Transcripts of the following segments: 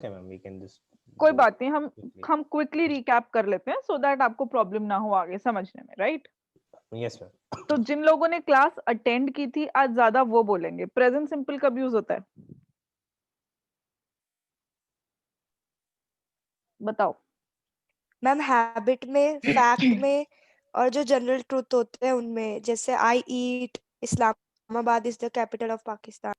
Okay, ma'am, we can just कोई go बात नहीं, quickly. हम क्विकली रिकैप कर लेते हैं सो दैट आपको प्रॉब्लम ना हो आगे समझने में, राइट? Yes, ma'am. तो जिन लोगों ने क्लास अटेंड की थी आज ज्यादा वो बोलेंगे। प्रेजेंट सिंपल कब यूज होता है बताओ? मैम हैबिट में, फैक्ट में, और जो जनरल ट्रूथ होते हैं उनमें, जैसे I eat, Islamabad is the capital of Pakistan.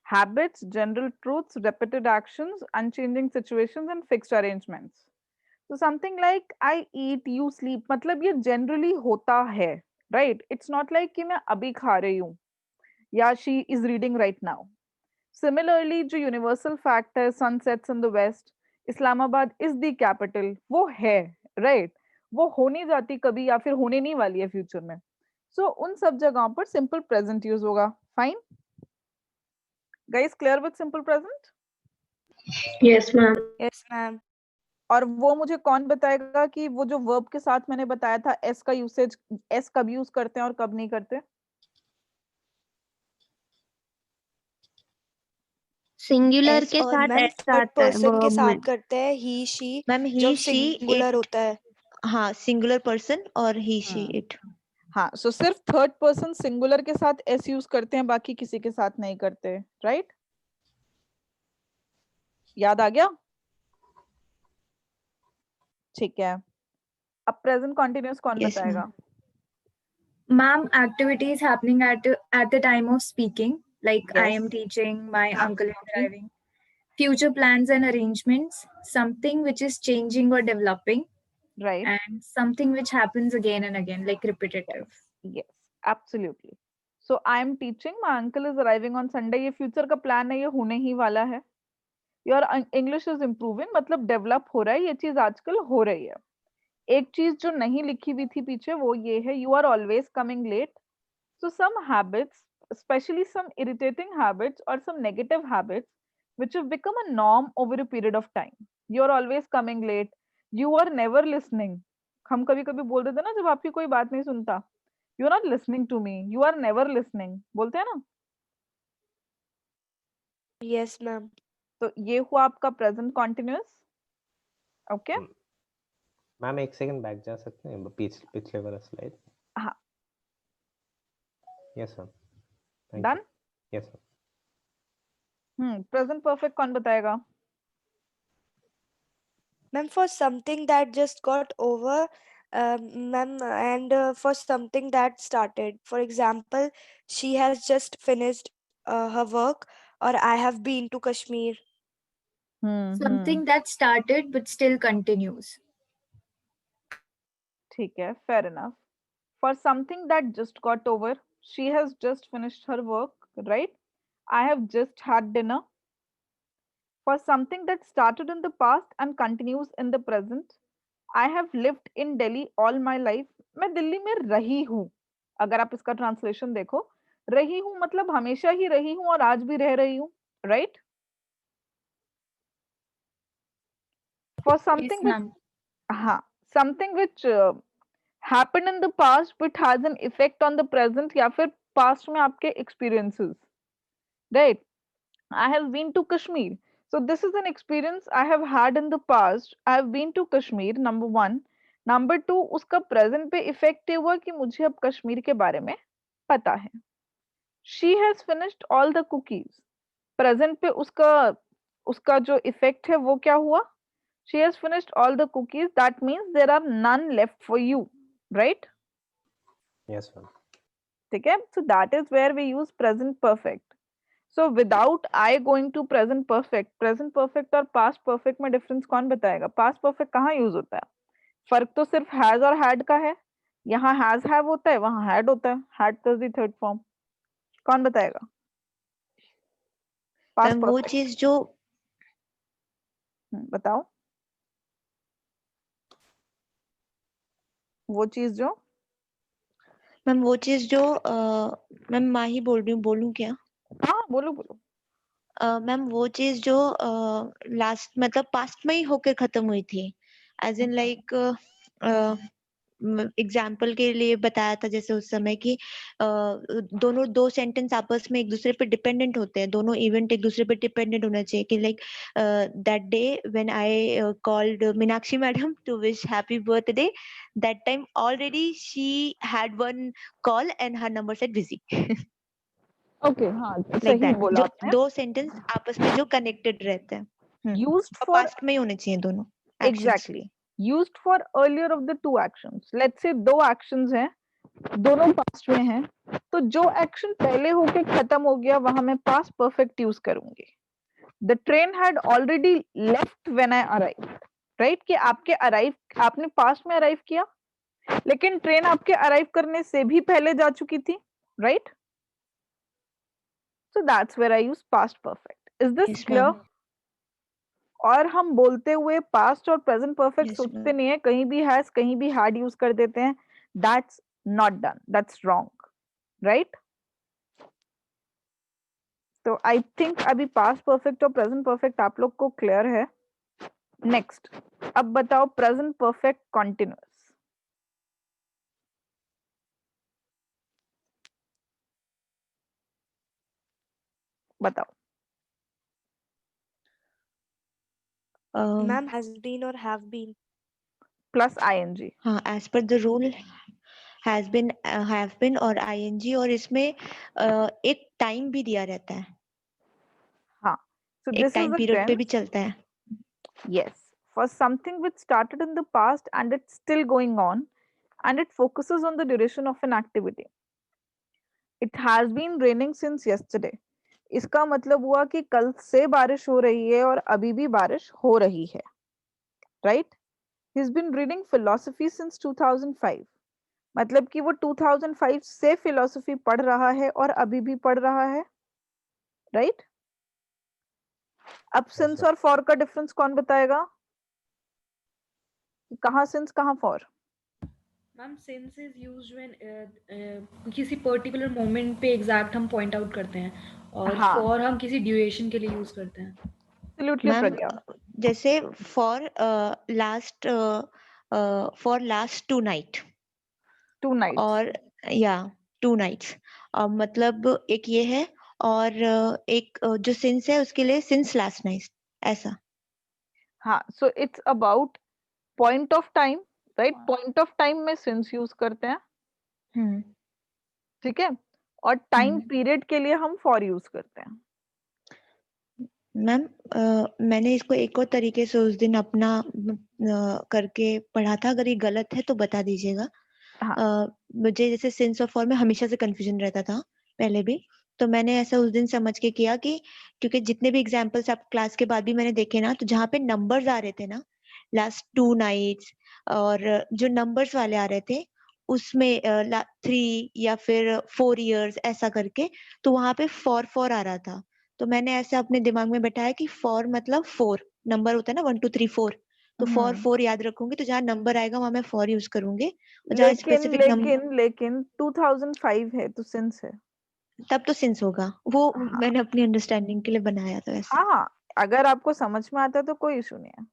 Habits, general truths, repeated actions, unchanging situations and fixed arrangements. So something like I eat, you sleep, मतलब ये generally होता है, right? It's not like कि मैं अभी खा रही हूँ या she is reading right now. Similarly, जो universal fact है sun sets in the west, Islamabad is the capital, वो है, right? वो हो नहीं जाती कभी या फिर होने नहीं वाली है फ्यूचर में। So उन सब जगहों पर simple present use होगा। Fine? Guys, clear with simple present? Yes, ma'am. Yes ma'am. और वो मुझे कौन बताएगा कि वो जो वर्ब के साथ मैंने बताया था एस का यूसेज, एस कब यूज करते हैं और कब नहीं करते? सिंगुलर एस के और साथ मैम एस थर्ड आता है पर्सन के verb साथ में। करते हैं ही शी, मैम जब ही शी सिंगुलर इट, होता है। हाँ सिंगुलर पर्सन और ही शी हम्म, इट। हाँ, सो सिर्फ थर्ड पर्सन सिंगुलर के साथ एस यूज करते हैं, बाकी किसी के साथ नहीं करते, राइट? याद आ गया? ठीक है, अब प्रेजेंट कंटिन्यूअस कौन यस मैम। बताएगा? Ma'am, activities happening at the time of speaking, like I Yes. am teaching, my uncle is Absolutely. driving. Future plans and arrangements, something which is changing or developing, Right. and something which happens again and again, like repetitive. Yes, absolutely. So I am teaching, my uncle is arriving on Sunday, ये future का plan है, ये होने ही वाला है। Your English is improving, मतलब develop हो रहा है, ये चीज आजकल हो रही है। एक चीज जो नहीं लिखी हुई थी पीछे वो ये है, you are always coming late. So some habits, especially some irritating habits or some negative habits which have become a norm over a period of time. You are always coming late, you are never listening. हम कभी कभी बोल देते हैं ना जब आपकी कोई बात नहीं सुनता, you are not listening to me, you are never listening, बोलते हैं ना? Yes ma'am. तो ये हुआ आपका प्रेजेंट कॉन्टिन्यूअस। ओके, मैम एक सेकंड बैक जा सकते हैं पिछले वाला स्लाइड? हाँ, yes ma'am, thank done. You. Yes ma'am. Present perfect कौन बताएगा? Ma'am for something that just got over, ma'am, and for something that started, for example she has just finished her work, or I have been to Kashmir. Something that started but still continues. ठीक है, fair enough. For something that just got over, she has just finished her work, right? I have just had dinner. For something that started in the past and continues in the present, I have lived in Delhi all my life. मैं दिल्ली में रही हूँ। अगर आप इसका translation देखो, रही हूँ मतलब हमेशा ही रही हूँ और आज भी रह रही हूँ, right? For Yes, something which, ma'am. हाँ, something which happened in the past but has an effect on the present या फिर past में आपके experiences, right? I have been to Kashmir. So this is an experience I have had in the past. I have been to Kashmir, number one. Number two, उसका present पे effect ये हुआ कि मुझे अब कश्मीर के बारे में पता है। She has finished all the cookies. Present पे उसका उसका जो effect है वो क्या हुआ? She has finished all the cookies. That means there are none left for you, right? Yes ma'am. ठीक है? So that is where we use present perfect. So without I going to present perfect और past perfect में difference कौन बताएगा? Past perfect कहाँ use होता है? फर्क तो सिर्फ has और had का है। यहाँ has have होता है, वहाँ had होता है। Had plus the third form. कौन बताएगा? Past मैम वो perfect. चीज जो, बताओ। वो चीज जो, मैम वो चीज जो, मैम माही बोल रही हूँ, बोलूँ क्या? हाँ बोलो बोलो। मैम वो चीज जो लास्ट मतलब पास्ट में ही होके खत्म हुई थी, एज इन लाइक एग्जाम्पल के लिए बताया था जैसे उस समय कि दोनों दो सेंटेंस आपस में एक दूसरे पे डिपेंडेंट होते हैं, दोनों इवेंट एक दूसरे पे डिपेंडेंट होना चाहिए कि like that day when I called Meenakshi madam to wish happy birthday, that time already she had one call and her number said busy. Okay, हाँ लाइक सही दैट, बोला जो आपने। दो सेंटेंस आपस में जो कनेक्टेड रहते हैं यूज्ड और फॉर पास्ट में ही होने चाहिए दोनों actions. Exactly, used for earlier of the two actions. Let's say दो एक्शंस हैं, दोनों पास्ट में हैं, तो जो एक्शन पहले होके खत्म हो गया वहां मैं पास्ट परफेक्ट यूज करूंगी। The train had already left when I arrived, right? कि आपने पास्ट में अराइव किया, लेकिन ट्रेन आपके अराइव करने से भी पहले जा चुकी थी, right? So that's where I use past perfect. Is this yes clear? Ma'am, और हम बोलते हुए पास्ट और प्रेजेंट परफेक्ट यस सोचते मैम। नहीं है, कहीं भी हैज कहीं भी हैड यूज कर देते हैं। That's not done, that's wrong, right? तो आई थिंक अभी पास्ट परफेक्ट और प्रेजेंट परफेक्ट आप लोग को क्लियर है। नेक्स्ट, अब बताओ प्रेजेंट परफेक्ट कॉन्टिन्यूअस। बताओ। मैम हैज बीन और हैव बीन। Plus ING. हाँ, as per the rule has been, have been और आईएनजी, और इसमें एक टाइम भी दिया रहता है, हाँ, so एक this is time the period पे tense. भी चलता है। Yes, for something which started in the past and it's still going on and it focuses on the duration of an activity. It has been raining since yesterday. इसका मतलब हुआ कि कल से बारिश हो रही है और अभी भी बारिश हो रही है, right? He's been reading philosophy since 2005. मतलब कि वो 2005 से फिलोसफी पढ़ रहा है और अभी भी पढ़ रहा है, राइट? अब सिंस sir. और फॉर का डिफरेंस कौन बताएगा? कहाँ सिंस कहाँ for? Ma'am since is used when किसी पर्टिकुलर मोमेंट पे एग्जैक्ट हम पॉइंट आउट करते हैं, और हाँ, फॉर हम किसी ड्यूरेशन के लिए यूज करते हैं। Absolutely ma'am Pragya. जैसे for last two night, two nights. और या टू नाइट्स, मतलब एक ये है, और एक जो सिंस है उसके लिए सिंस लास्ट नाइट, ऐसा। हाँ, so it's about point of time, right? Point of time में सिंस यूज करते हैं, हम्म ठीक है? और टाइम पीरियड के लिए हम फॉर यूज करते हैं। मैम मैंने इसको एक और तरीके से उस दिन अपना करके पढ़ा था, अगर ये गलत है तो बता दीजिएगा। हाँ। मुझे जैसे सिंस और फॉर में हमेशा से कंफ्यूजन रहता था पहले भी, तो मैंने ऐसा उस दिन समझ के किया कि क्योंकि जितने भी एग्जाम्पल्स आप क्लास के बाद भी मैंने देखे ना, तो जहाँ पे नंबर्स आ रहे थे ना, लास्ट टू नाइट्स, और जो नंबर्स वाले आ रहे थे उसमें 3 या फिर 4 इयर्स ऐसा करके, तो वहां पे फॉर आ रहा था। तो मैंने ऐसा अपने दिमाग में बैठाया कि फॉर मतलब 4 नंबर होता है ना, 1 2 3 4, तो फॉर याद रखूंगी, तो जहाँ नंबर आएगा वहां मैं फॉर यूज करूंगी, और जहाँ स्पेसिफिक नंबर, लेकिन 2005 है तो सिंस है। तब तो सिंस होगा वो। हाँ। मैंने अपनी अंडरस्टैंडिंग के लिए बनाया था वैसे। हाँ, अगर आपको समझ में आता है तो कोई इशू नहीं है,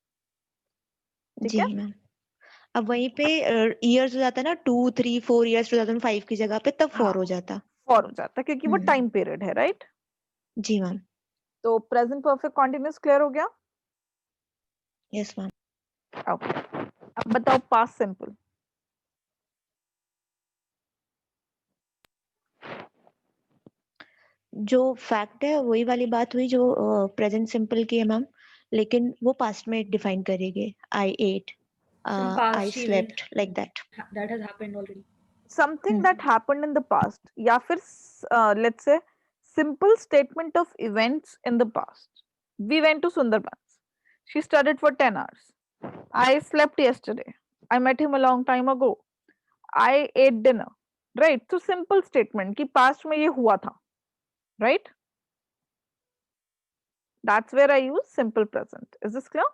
ठीक जी है? मैम। अब वहीं पे इयर्स हो जाता है ना, 2 3 4 इयर्स 2005 की जगह पे, तब हाँ, फॉर हो जाता। फॉर हो जाता है क्योंकि वो टाइम पीरियड है, राइट? जी मैम। तो प्रेजेंट परफेक्ट कॉन्टिन्यूअस क्लियर हो गया? Yes ma'am. ओके, अब बताओ पास्ट सिंपल। जो फैक्ट है वही वाली बात हुई जो प्रेजेंट सिंपल की है मैम, लेकिन वो पास्ट में डिफाइन करेंगे। I ate, Some I past event slept, like that. that has happened already. Something that happened in the past, या फिर let's say simple statement of events in the past. We went to Sundarbans. She studied for 10 hours. I slept yesterday. I met him a long time ago. I ate dinner. Right? So simple statement कि past में ये हुआ था. Right? That's where I use simple present. Is this clear?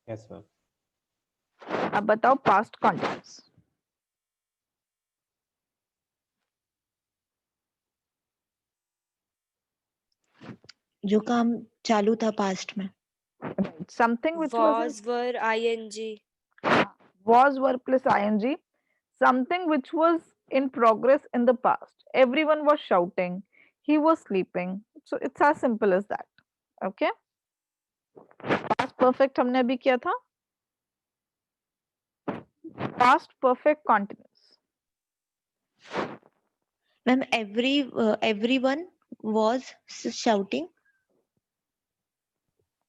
Yes, ma'am. अब बताओ past continuous. जो काम चालू था पास्ट में। Right. Something which Was, were, ing. was, were plus ing. something which was in progress in the past. Everyone was shouting, he was sleeping. So it's as simple as that. Okay, past perfect हमने अभी किया था. Past perfect continuous. Ma'am, everyone was shouting.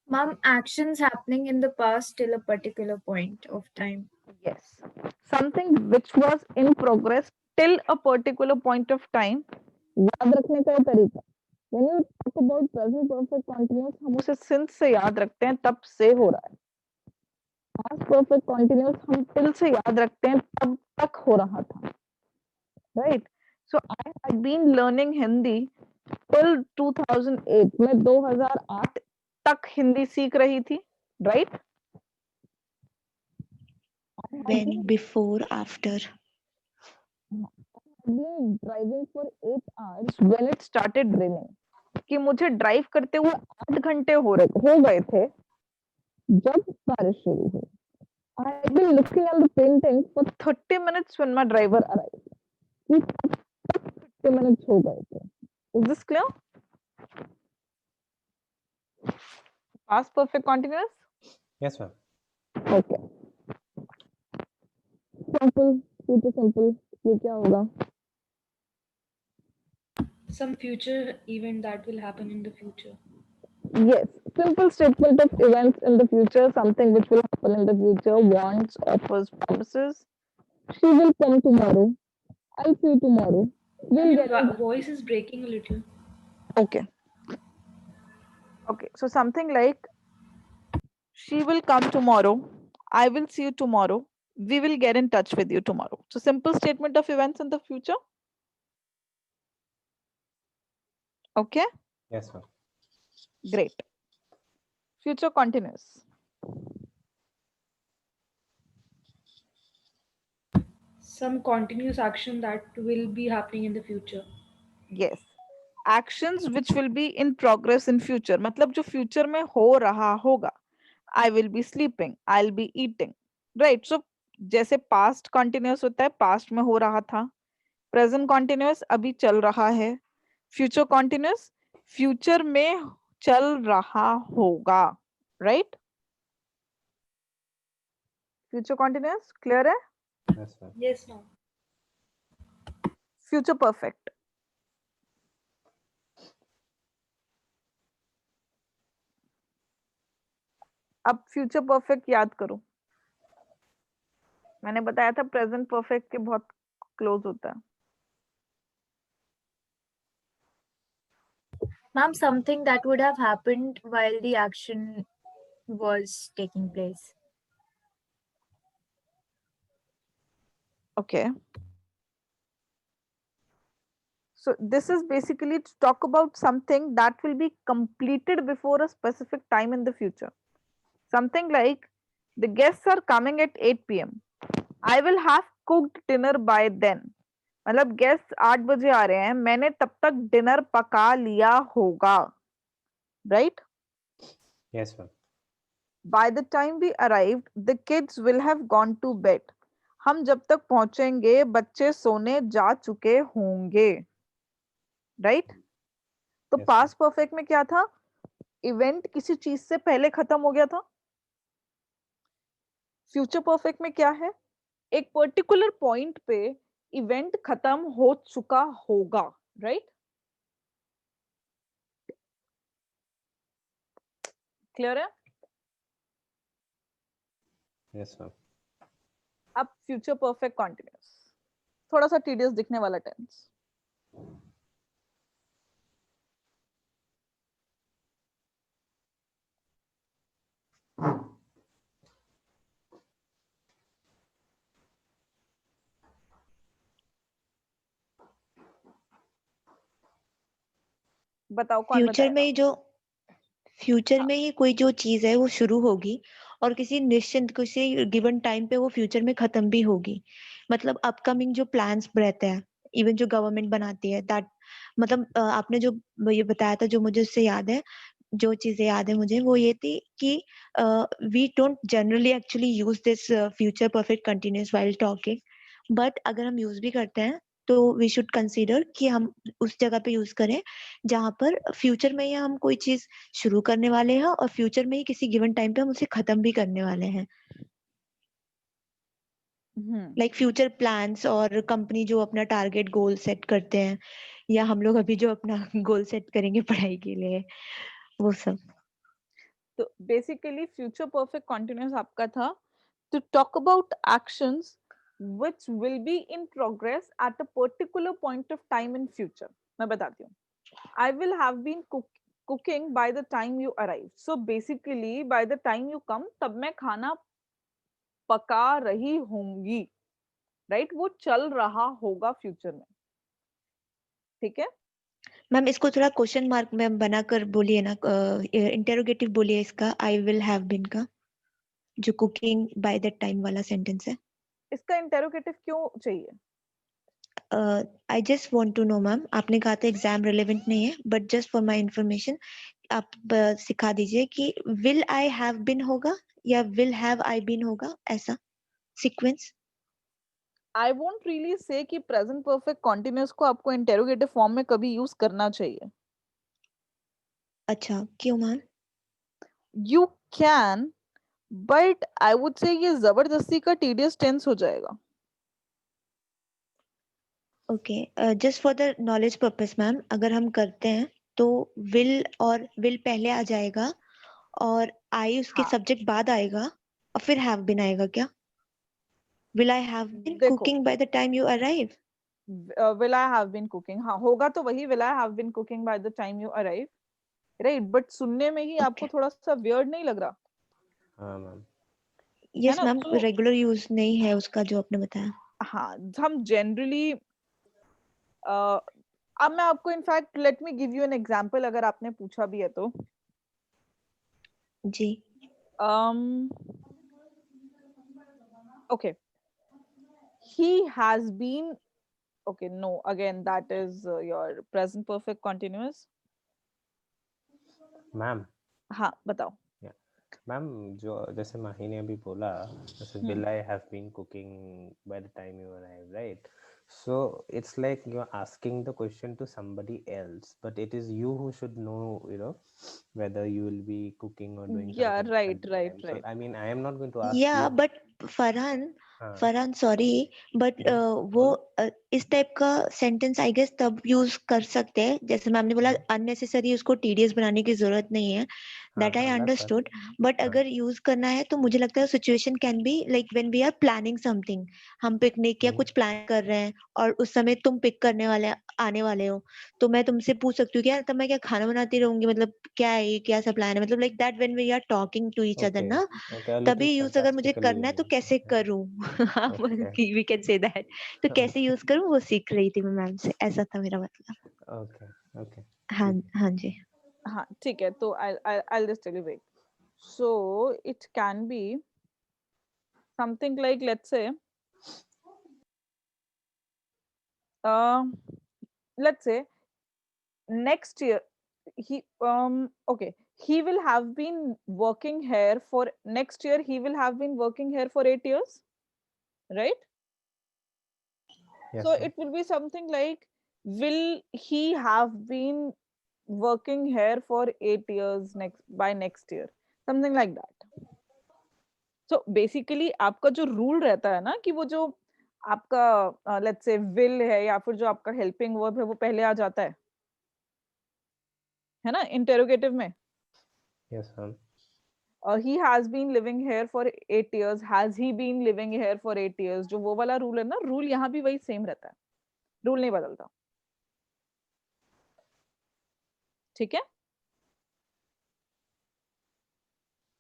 Ma'am, actions happening in the past till a particular point of time. Yes, something which was in progress till a particular point of time. याद रखने का ये तरीका. When you talk about present perfect continuous, हम उसे since से याद रखते हैं, तब से हो रहा है. Past perfect continuous हम till से याद रखते हैं, तब तक हो रहा था. Right? So I had been learning Hindi till 2008. मैं 2008 तक हिंदी सीख रही थी. Right? When, before, after. Been driving for 8 hours when it started raining. कि मुझे ड्राइव करते हुए 8 घंटे हो गए थे जब बारिश शुरू हुई. I had been looking at the painting for 30 minutes when my driver arrived. कि तब तक 30 minutes हो गए थे. Is this clear? Past perfect continuous? Yes, ma'am. Okay. Simple, future simple. ये क्या होगा? Some future event that will happen in the future. Yes, simple statement of events in the future, something which will happen in the future, wants, offers, promises. She will come tomorrow. I'll see you tomorrow. We'll Your get in. voice is breaking a little. Okay. Okay, so something like she will come tomorrow. I will see you tomorrow. We will get in touch with you tomorrow. So simple statement of events in the future. Okay, Yes, ma'am. great. Future continuous. Some continuous action that will be happening in the future. Yes. Actions which will be in progress in future. मतलब जो future में हो रहा होगा. I will be sleeping. I'll be eating. Right. So जैसे past continuous होता है, past में हो रहा था. Present continuous अभी चल रहा है. Future continuous future में चल रहा होगा. Right? Future continuous clear है? Yes, ma'am. Yes, ma'am. Future perfect. अब फ्यूचर परफेक्ट याद करो. मैंने बताया था प्रेजेंट परफेक्ट के बहुत क्लोज होता है. Ma'am, something that would have happened while the action was taking place. Okay. So this is basically to talk about something that will be completed before a specific time in the future. Something like the guests are coming at 8 p.m. I will have cooked dinner by then. मतलब guest 8 बजे आ रहे हैं, मैंने तब तक dinner पका लिया होगा. Right? Yes, ma'am. By the time we arrived, the kids will have gone to bed. हम जब तक पहुंचेंगे बच्चे सोने जा चुके होंगे. राइट? तो Yes, पास्ट परफेक्ट में क्या था? इवेंट किसी चीज से पहले खत्म हो गया था. फ्यूचर परफेक्ट में क्या है? एक पर्टिकुलर पॉइंट पे इवेंट खत्म हो चुका होगा. राइट? क्लियर है? Yes, ma'am. अब फ्यूचर परफेक्ट कॉन्टिन्यूस. थोड़ा सा टीडियस दिखने वाला टेंस. बताओ कौन फ्यूचर बताएगा? में जो फ्यूचर में ही कोई जो चीज है वो शुरू होगी और किसी निश्चित किसी गिवन टाइम पे वो फ्यूचर में खत्म भी होगी. मतलब अपकमिंग जो प्लान्स रहते हैं, इवन जो गवर्नमेंट बनाती है, दैट मतलब आपने जो ये बताया था, जो मुझे उससे याद है, जो चीजें याद है मुझे, वो ये थी कि we don't generally actually use this future perfect continuous while talking, but अगर हम यूज भी करते हैं तो वी शुड कंसीडर कि हम उस जगह पे यूज करें जहां पर फ्यूचर में ही हम कोई चीज शुरू करने वाले हैं और फ्यूचर में ही किसी गिवन टाइम पे हम उसे खत्म भी करने वाले हैं। लाइक फ्यूचर प्लान्स और कंपनी जो अपना टारगेट गोल सेट करते हैं, या हम लोग अभी जो अपना गोल सेट करेंगे पढ़ाई के लिए, वो सब। तो बेसिकली फ्यूचर परफेक्ट कंटिन्यूअस आपका था to talk about actions which will be in progress at a particular point of time in future. मैं बताती हूँ. I will have been cooking by the time you arrive. So basically by the time you come तब मैं खाना पका रही होंगी, right? वो चल रहा होगा फ्यूचर में, ठीक है? मैम इसको थोड़ा क्वेश्चन मार्क में बनाकर बोलिए ना, इंटेरोगेटिव बोलिए इसका, आई विल हैव बीन का, जो कुकिंग बाय दैट टाइम वाला सेंटेंस है। इसका इंटेरोगेटिव क्यों चाहिए? I just want to know ma'am, आपने कहा था एग्जाम रिलेवेंट नहीं है, but just for my information आप सिखा दीजिए कि विल आई हैव बीन होगा या विल हैव आई बीन होगा, ऐसा sequence. I won't really say कि present perfect continuous को आपको interrogative form में कभी use करना चाहिए. अच्छा, क्यों ma'am? You can, but I would say ये जबरदस्ती का tedious tense हो जाएगा. Okay, just for the knowledge purpose ma'am, अगर हम करते हैं तो विल और विल पहले आ जाएगा और आई उसके हाँ. सब्जेक्ट बाद आएगा और फिर हैव बीन आएगा क्या? विल आई हैव बीन देखो, cooking by the time you arrive? will I have been cooking? हाँ होगा तो वही will I have been cooking by the time you arrive, right? But सुनने में ही आपको थोड़ा सा weird नहीं लग रहा? हाँ मैम, है यस ना? मैम, तो रेगुलर यूज नहीं है उसका जो आपने बताया। हाँ, हम generally अब मैं आपको in fact let me give you an example, अगर आपने पूछा भी है तो। जी। Okay, he has been, okay, no, again that is your present perfect continuous. Ma'am हाँ बताओ। मैम जो जैसे माही ने अभी बोला, जैसे will I have been cooking by the time you arrive, right? So it's like you're asking the question to somebody else, but it is you who should know, you know, whether you will be cooking or doing Yeah, something right, at the right, time. So right. I mean, I am not going to ask या you. But Farhan, हाँ, Farhan sorry, but वो बोलो। इस type का sentence I guess तब use कर सकते हैं, जैसे मैम ने बोला अननेसेसरी उसको टीडियस बनाने की जरूरत नहीं है, दैट आई हाँ, that's what. अंडरस्टूड, बट हाँ, अगर यूज करना है तो मुझे लगता है situation can be like when we are planning something, हम पिकनिक या कुछ प्लान कर रहे हैं और उस समय तुम पिक करने वाले आने वाले हो, तो मैं तुमसे पूछ सकती हूँ कि यार तब मैं क्या खाना बनाती रहूंगी, मतलब क्या है ये, क्या सा प्लान है, मतलब like that when we are talking to each other okay, ना, okay, a तभी little यूज अगर मुझे sarcastically करना है तो used. कैसे Okay, करूं okay, we can say that, तो कैसे यूज करूं वो सीख रही थी मैं मैम से, ऐसा था मेरा मतलब। okay, okay. हाँ हाँ जी। हाँ ठीक है, तो I'll just tell you, wait. So it can be something like, let's say, let's say next year okay, he will have been working here for next year, he will have been working here for 8 years, right? Yes, So ma'am. it will be something like, will he have been working here for 8 years next year, something like that. So basically आपका जो rule रहता है ना कि वो जो आपका let's say will है या फिर जो आपका हेल्पिंग वर्ब है वो पहले आ जाता है ना इंटेरोगेटिव में। Yes, ma'am. He has been living here for 8 years, has he been living here for 8 years, जो वो वाला रूल है ना, रूल यहाँ भी वही सेम रहता है, रूल नहीं बदलता, ठीक है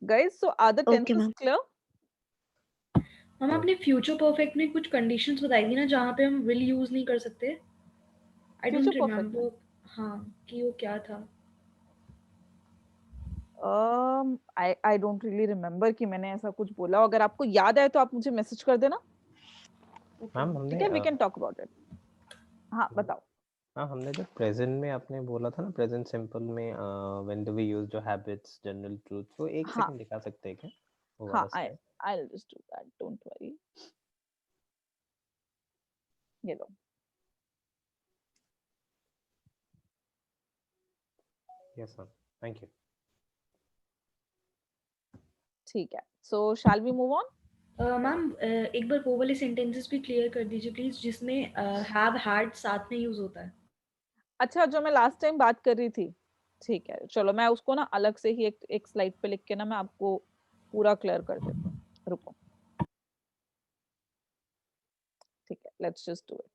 guys? So are the Okay, tenses ma'am. Clear? हम अपने फ्यूचर परफेक्ट में कुछ कंडीशंस बताई थी ना जहाँ पे हम विल यूज नहीं कर सकते। आई डोंट फ्यूचर परफेक्ट में रिमेम्बर हाँ कि वो क्या था। आई डोंट रियली रिमेम्बर कि मैंने ऐसा कुछ बोला, अगर आपको याद आए तो आप मुझे मैसेज कर देना, मैम ठीक हमने है? We can talk about it. हाँ बताओ। हाँ, हमने जो प्रेजेंट में आपने बोला था ना, प्रेजेंट सिंपल में व्हेन डू वी यूज जो हैबिट्स, जनरल ट्रूथ, वो एक हाँ सेकंड दिखा सकते हैं क्या वो हाँ, वाला slide? I'll just do that, don't worry. ये लो। Yes, ma'am. Thank you. ठीक है, so shall we move on? Ma'am एक बार वो वाले सेंटेंसेस भी क्लियर कर दीजिए प्लीज जिसमें हैव हैड साथ में यूज होता है। अच्छा, जो मैं लास्ट टाइम बात कर रही थी, ठीक है, चलो मैं उसको ना अलग से ही एक स्लाइड पे लिख के ना मैं आपको पूरा क्लियर कर देती हूँ, रुको। ठीक है, लेट्स जस्ट डू इट।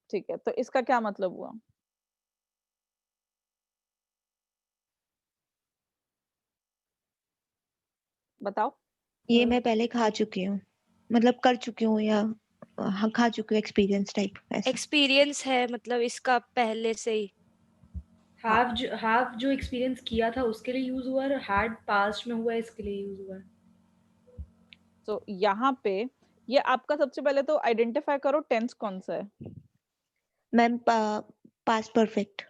ठीक है, तो इसका क्या मतलब हुआ? बताओ। ये मैं पहले खा चुकी हूँ, मतलब कर चुकी हूँ, या हाँ खा चुकी हूँ, एक्सपीरियंस टाइप ऐसा। एक्सपीरियंस है मतलब इसका पहले से ही। हैव जो एक्सपीरियंस किया था उसके लिए यूज हुआ, और हैड पास्ट में हुआ इसके लिए यूज हुआ। तो यहाँ पे ये आपका सबसे पहले तो आइडेंटिफाई करो टेंस कौन सा है। Ma'am past perfect,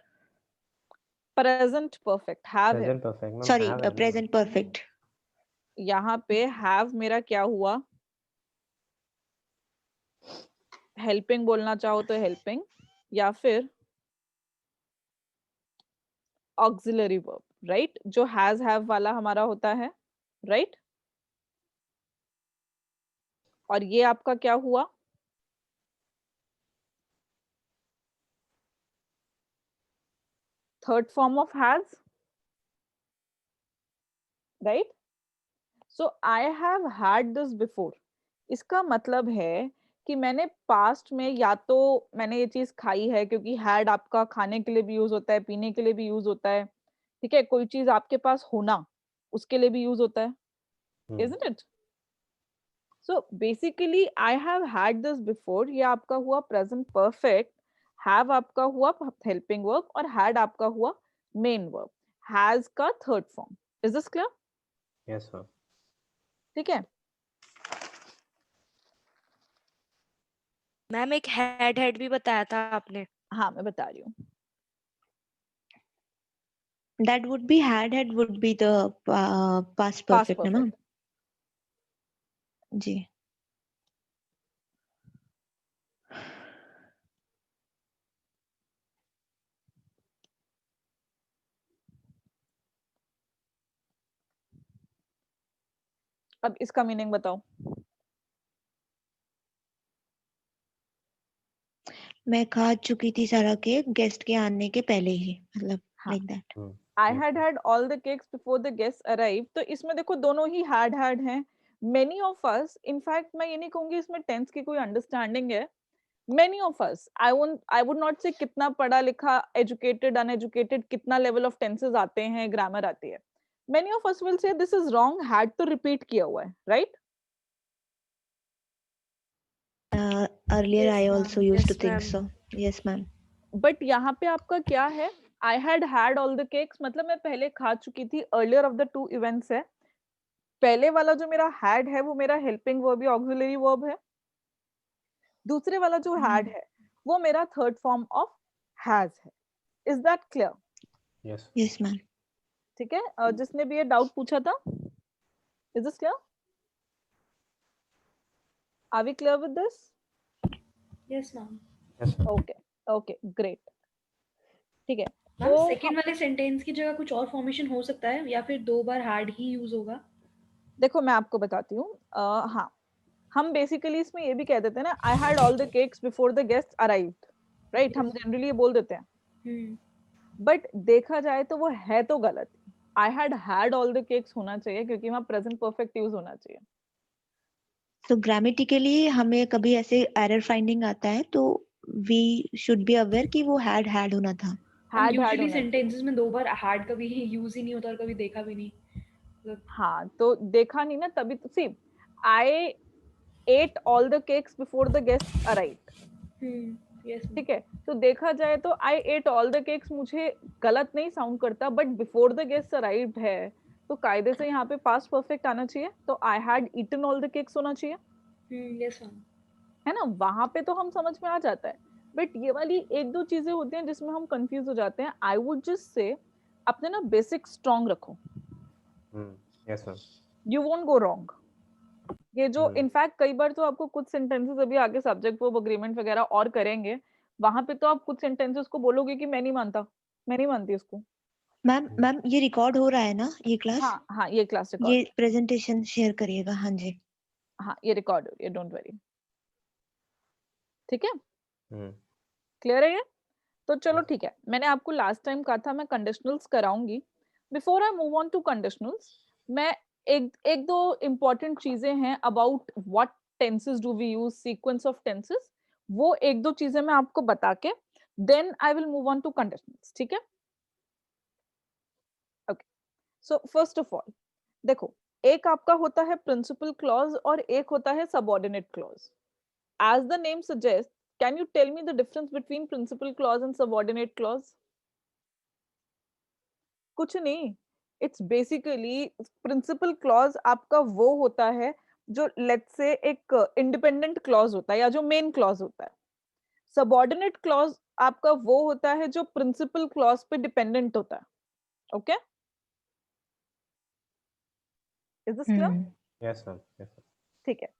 present perfect have है। Present perfect, ma'am. Sorry Have है ना, प्रेजेंट परफेक्ट। यहाँ पे हैव मेरा क्या हुआ? हेल्पिंग बोलना चाहो तो हेल्पिंग, या फिर ऑक्सिलरी वर्ब, राइट? जो हैज हैव वाला हमारा होता है, राइट? और ये आपका क्या हुआ? Third form of has, right? So I have had this before. इसका मतलब है कि मैंने पास्ट में या तो मैंने ये चीज खाई है, क्योंकि हैड आपका खाने के लिए भी यूज होता है, पीने के लिए भी यूज होता है, ठीक है? कोई चीज आपके पास होना, उसके लिए भी यूज होता है, isn't it? So basically I have had this before, ये आपका हुआ present perfect, have आपका हुआ helping verb, और had आपका हुआ main verb, has का third form. Is this clear? Yes, ma'am. ठीक है? मैम एक हैड भी बताया था आपने। हाँ, मैं बता रही हूँ। That would be had would be the past Past perfect ना मैम? perfect. जी। अब इसका मीनिंग बताओ। मैं खा चुकी थी सारा केक गेस्ट के आने के पहले ही, मतलब हाँ, like that. I Yes, had ma'am. had all the cakes before the guests arrived. तो इसमें देखो दोनों ही had हैं। Many of us, in fact मैं ये नहीं कहूंगी इसमें टेंस की कोई अंडरस्टैंडिंग है। Many of us, I would not say कितना पढ़ा लिखा, educated, uneducated, कितना level of tenses आते हैं, grammar आती है। Many of us will say this is wrong, had तो repeat किया हुआ है, right? Earlier Yes, I ma'am. also used to Yes, think ma'am. so. Yes ma'am. But यहाँ पे आपका क्या है? I had had all the cakes, मतलब मैं पहले खा चुकी थी। Earlier of the two events है। पहले वाला जो मेरा had है वो मेरा helping verb या auxiliary verb है। दूसरे वाला जो had है वो मेरा third form of has है। Is that clear? Yes. Yes ma'am. ठीक है? जिसने भी ये डाउट पूछा था, is this clear? Are we clear with this? Yes, ma'am. Yes, ma'am. Okay, okay, great. ठीक है, मैम तो सेकंड वाले सेंटेंस की जगह कुछ और फॉर्मेशन हो सकता है या फिर दो बार हैड ही यूज होगा? देखो मैं आपको बताती हूँ। हाँ, हम बेसिकली इसमें ये भी कह देते हैं ना, I had all the cakes before the guest arrived, right? हम जनरली ये बोल देते हैं, बट देखा जाए तो वो है तो गलत। I had all the cakes होना चाहिए, क्योंकि वहाँ प्रेजेंट परफेक्ट यूज होना चाहिए। तो ग्रामेटिकली हमें कभी ऐसे एरर फाइंडिंग आता है तो वी शुड बी अवेयर कि वो हैड होना था। had यूजुअली होना चाहिए। सेंटेंसेस में दो बार हैड कभी यूज ही नहीं होता और कभी देखा भी नहीं। हाँ, तो देखा नहीं ना, तभी तो see I ate all the cakes before the guest arrived, yes ठीक है? तो देखा जाए तो I ate all the cakes मुझे गलत नहीं साउंड करता, but before the guest arrived है तो कायदे से यहाँ पे पास्ट परफेक्ट आना चाहिए, तो I had eaten all the cakes होना चाहिए, यस मैम। है ना? वहां पे तो हम समझ में आ जाता है। बट ये वाली एक दो चीजें होती हैं जिसमें हम कंफ्यूज हो जाते हैं। आई वुड जस्ट से अपने ना बेसिक स्ट्रॉन्ग रखो, Yes, ma'am. You won't go wrong. ये जो इनफैक्ट कई बार तो आपको कुछ सेंटेंसेस अभी आगे सब्जेक्ट वर्ब अग्रीमेंट वगैरह और करेंगे, वहां पे तो आप कुछ सेंटेंसेस को बोलोगे कि मैं नहीं मानता, मैं नहीं मानती इसको। मैम ये रिकॉर्ड हो रहा है ना ये क्लास? हाँ हाँ, ये क्लास ये रिकॉर्ड, प्रेजेंटेशन शेयर करिएगा। हाँ जी। हाँ ये रिकॉर्ड हो रही है, डोंट वरी। ठीक है, हम्म, क्लियर है ये? तो चलो Yes. ठीक है, मैंने आपको लास्ट टाइम कहा था मैं कंडीशनल्स कराऊंगी। Before I move on to conditionals, मैं एक दो इंपॉर्टेंट चीजें हैं about what tenses do we use, sequence of tenses, वो एक दो चीजें मैं आपको बता के then I will move on to conditionals. ठीक है, okay. So first of all देखो, एक आपका होता है प्रिंसिपल क्लॉज और एक होता है subordinate clause. As the name suggests, can you tell me the difference between principal clause and subordinate clause? कुछ नहीं, it's basically principal clause आपका वो होता है जो let's say एक independent clause होता है या जो main clause होता है। Subordinate clause आपका वो होता है जो principal clause पे dependent होता है। Okay? Is this clear? Yes, ma'am. Yes, ma'am. ठीक है,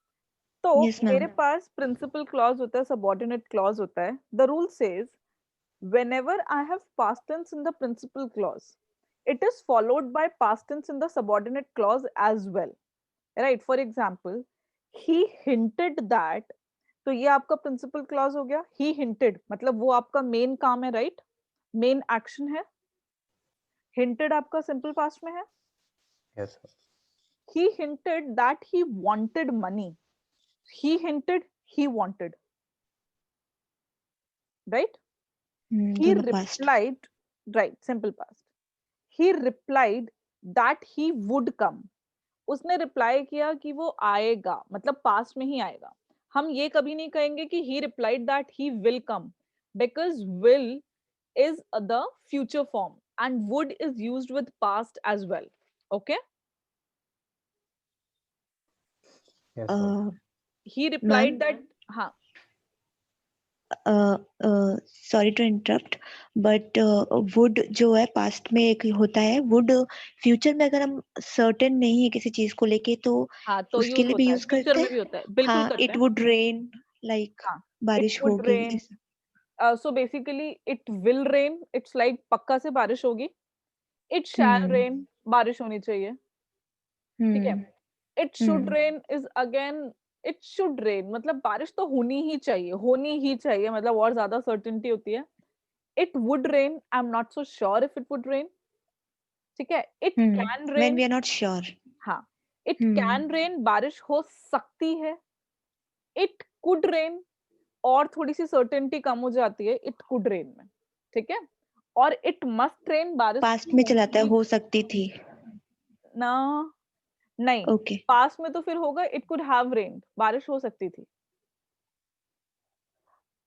तो Yes, ma'am. मेरे पास प्रिंसिपल क्लॉज होता है, सबऑर्डिनेट क्लॉज होता है। The rule says whenever I have past tense in the principal clause, it is followed by past tense in the subordinate clause as well, right? For example, he hinted that, तो ये आपका principal clause हो गया। he hinted मतलब वो आपका main काम है, right? main action है। hinted आपका simple past में है। Yes, ma'am. he hinted that he wanted money, he hinted he wanted, right? he दोनों past. replied, right, simple past, he replied that he would come, उसने reply किया कि वो आएगा, मतलब पास्ट में ही आएगा। हम ये कभी नहीं कहेंगे कि he replied that he will come, because will is the future form and would is used with past as well. Okay? Yes, ma'am. He replied Ma'am, that, हाँ sorry to interrupt, but would जो है past में एक होता है, would future में अगर हम सर्टेन नहीं है किसी चीज को लेके तो हाँ तो उसके यूज लिए भी होता है, यूज फ्यूचर करते में हैं। भी होता है, बिल्कुल हाँ, करते इट हैं। वुड रेन, लाइक हाँ, बारिश it would होगी rain, ऐसा। so basically it will rain, it's like पक्का से बारिश होगी। it shall rain, बारिश होनी चाहिए। ठीक है, it should rain is again it should rain, मतलब बारिश तो होनी ही चाहिए, होनी ही चाहिए, मतलब और ज्यादा सर्टेनिटी होती है। it would rain, I'm not so sure if it would rain। ठीक है, it can when rain, we are not sure. हाँ it can rain, बारिश हो सकती है। it could rain, और थोड़ी सी सर्टेनिटी कम हो जाती है it could rain में। ठीक है, और it must rain, बारिश पास्ट में चलाता है, होगी हो सकती थी। ना, नहीं ओके पास में तो फिर होगा it could have rained, बारिश हो सकती थी।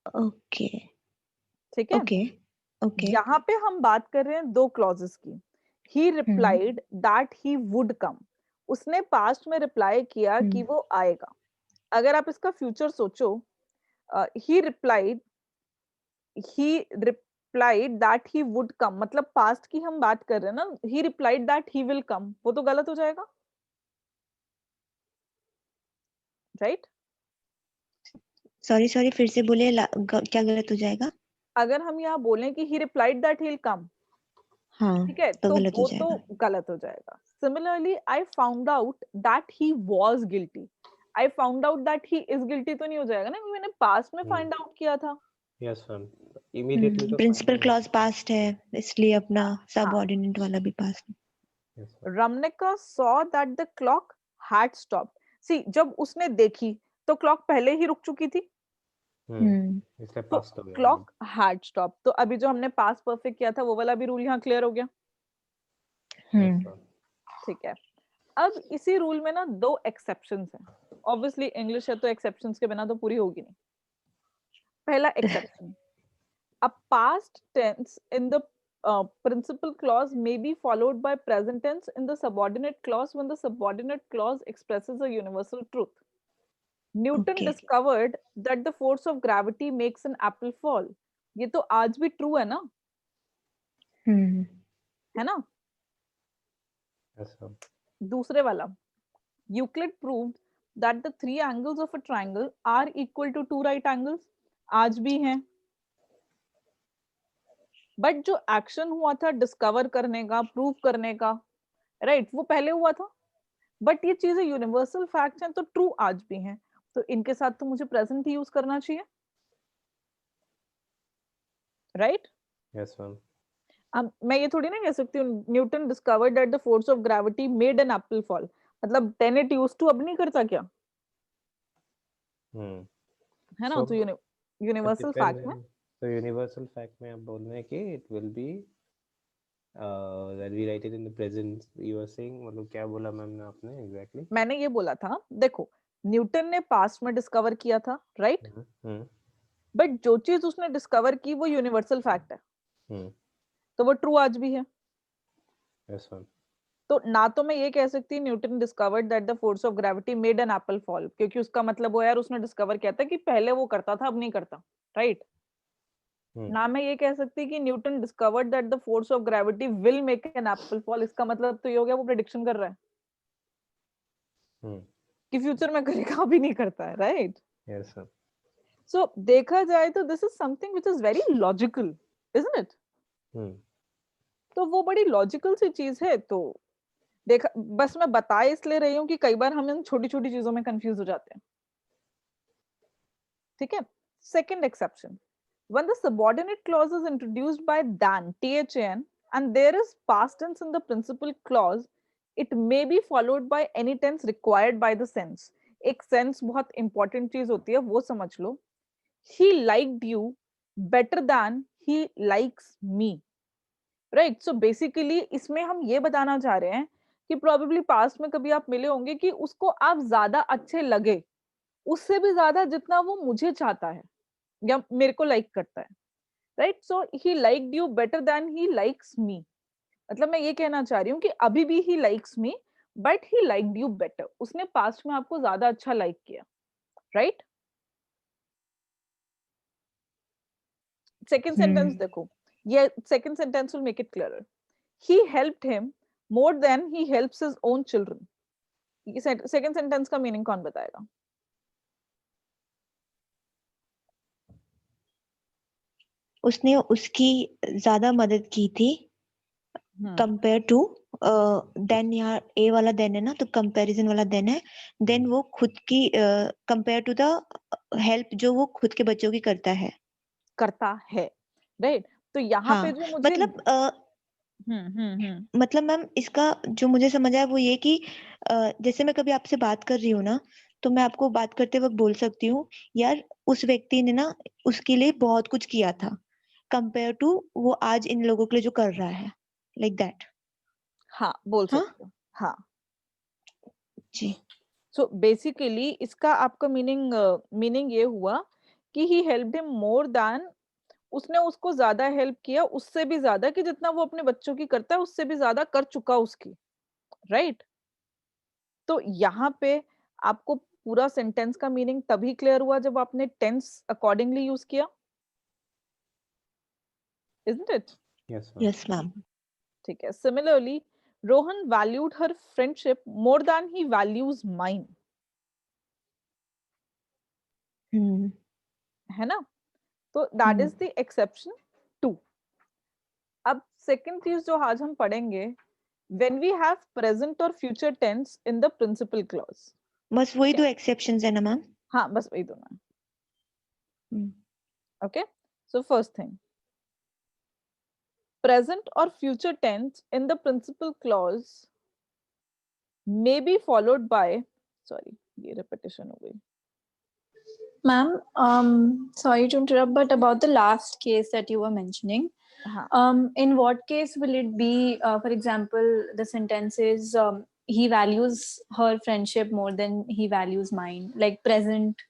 ओके ठीक है, ओके ओके। यहाँ पे हम बात कर रहे हैं दो क्लॉजेस की। he replied that he would come, उसने पास्ट में रिप्लाई किया कि वो आएगा। अगर आप इसका फ्यूचर सोचो, he replied that he would come, मतलब पास्ट की हम बात कर रहे हैं ना, he replied that he will come, वो तो गलत हो जाएगा, राइट? सॉरी सॉरी, फिर से बोले, क्या गलत हो जाएगा? अगर हम यहाँ बोलें कि he replied that he'll come, हाँ ठीक है, तो तो गलत हो वो जाएगा। तो गलत हो जाएगा। Similarly I found out that he was guilty, I found out that he is guilty तो नहीं हो जाएगा ना, क्योंकि मैंने पास्ट में फाइंड आउट किया था। Yes, ma'am. Immediately तो principal finding out. Clause past है, इसलिए अपना हाँ सबऑर्डिनेट वाला भी past. Yes, ma'am. Ramnika saw that the clock had stopped, see जब उसने देखी तो क्लॉक पहले ही रुक चुकी थी, इसलिए तो past हो गया। क्लॉक हैड स्टॉप, तो अभी जो हमने पास्ट परफेक्ट किया था वो वाला भी रूल यहाँ क्लियर हो गया। Yes, ma'am. ठीक है, अब इसी रूल में ना दो एक्सेप्शंस हैं। ऑब्वियसली इंग्लिश है तो एक्सेप्शंस के बिना तो पूरी होगी नहीं। पहला exception, a past tense in the principal clause may be followed by present tense in the subordinate clause when the subordinate clause expresses a universal truth. Newton Okay. discovered that the force of gravity makes an apple fall. ये तो आज भी true है ना, है ना? Yes, ma'am. दूसरे वाला, Euclid proved that the 3 angles of a triangle are equal to 2 right angles, आज भी हैं। बट जो एक्शन हुआ था डिस्कवर करने का, प्रूव करने का, राइट, वो पहले हुआ था। बट ये चीजें यूनिवर्सल फैक्ट्स हैं तो ट्रू आज भी हैं, तो इनके साथ तो मुझे प्रेजेंट ही यूज करना चाहिए, राइट? Yes ma'am. अब मैं ये थोड़ी ना कह सकती हूँ Newton discovered that the force of gravity made an apple fall, मतलब 10 इट यूज्ड टू अब नहीं करता क्या, है ना? So तो it यूनिवर्सल depends फैक्ट में तो यूनिवर्सल फैक्ट में आप बोल रहे हैं कि it will be that we write it in the present, you are saying, मतलब क्या बोला मैम ने आपने एग्जैक्टली? मैंने ये बोला था, देखो न्यूटन ने पास्ट में डिस्कवर किया था, राइट? बट जो चीज उसने डिस्कवर की वो यूनिवर्सल फैक्ट है, तो वो ट्रू आज भी है। Yes ma'am. तो ना तो मैं ये कह सकती Newton discovered that the force of gravity made an apple fall, क्योंकि उसका मतलब वो यार उसने डिस्कवर किया था कि पहले वो करता था अब नहीं करता, राइट? ना मैं ये कह सकती कि Newton discovered that the force of gravity will make an apple fall, इसका मतलब तो ये हो गया वो प्रेडिक्शन कर रहा है कि फ्यूचर में करेगा, अभी नहीं करता है, राइट? Yes sir. सो देखा जाए तो this is something which is very logical, isn't it? तो वो बड़ी लॉजिकल सी चीज है। तो देखा, बस मैं बता इसलिए रही हूँ कि कई बार हम इन छोटी छोटी चीजों में कंफ्यूज हो जाते हैं, ठीक है? Second exception, when the subordinate clause is introduced by than, than, and there is past tense in the principal clause, it may be followed by any tense required by the sense. एक sense बहुत important चीज होती है, वो समझ लो। He liked you better than he likes me, right? So basically इसमें हम ये बताना चाह रहे हैं कि probably past में कभी आप मिले होंगे कि उसको आप ज्यादा अच्छे लगे, उससे भी ज्यादा जितना वो मुझे चाहता है या मेरे को लाइक करता है, right? So he liked you better than he likes me, मतलब मैं ये कहना चाह रही हूँ कि अभी भी ही likes me but he liked you better, उसने पास्ट में आपको ज्यादा अच्छा लाइक किया, राइट? सेकंड सेंटेंस देखो, ये second sentence will make it clearer. He helped him more than he helps his own children. ये सेकंड सेंटेंस का मीनिंग कौन बताएगा? उसने उसकी ज्यादा मदद की थी कंपेयर टू, देन यहाँ ए वाला देन है ना, तो कंपैरिजन वाला देन है, देन वो खुद की कंपेयर टू द हेल्प जो वो खुद के बच्चों की करता है राइट? तो यहाँ पे जो मुझे मतलब मैम इसका जो मुझे समझ आया वो ये कि जैसे मैं कभी आपसे बात कर रही हूँ ना, तो मैं आपको बात करते वक्त बोल सकती हूँ यार उस व्यक्ति ने ना उसके लिए बहुत कुछ किया था कंपेयर टू वो आज इन लोगों के लिए जो कर रहा है, लाइक दैट। हाँ, बोल सकते हो। हाँ जी। सो बेसिकली इसका आपका मीनिंग ये हुआ कि ही हेल्प्ड हिम मोर देन, उसने उसको ज्यादा हेल्प किया, उससे भी ज्यादा कि जितना वो अपने बच्चों की करता है उससे भी ज्यादा कर चुका उसकी, राइट? तो यहाँ पे आपको पूरा सेंटेंस का मीनिंग तभी क्लियर हुआ जब आपने टेंस अकॉर्डिंगली यूज किया, isn't it? Yes ma'am. ठीक है। Similarly Rohan valued her friendship more than he values mine, है ना? तो दैट इज द एक्सेप्शन 2। अब सेकंड चीज जो आज हम पढ़ेंगे, when we have present or future tense in the principal clause, बस वही दो एक्सेप्शंस है ना मैम? हाँ बस वही दो ना। Okay, so first thing, present or future tense in the principal clause may be followed by, sorry ये repetition हो गई Ma'am, sorry to interrupt, but about the last case that you were mentioning, in what case will it be, for example, the sentence is, he values her friendship more than he values mine, like present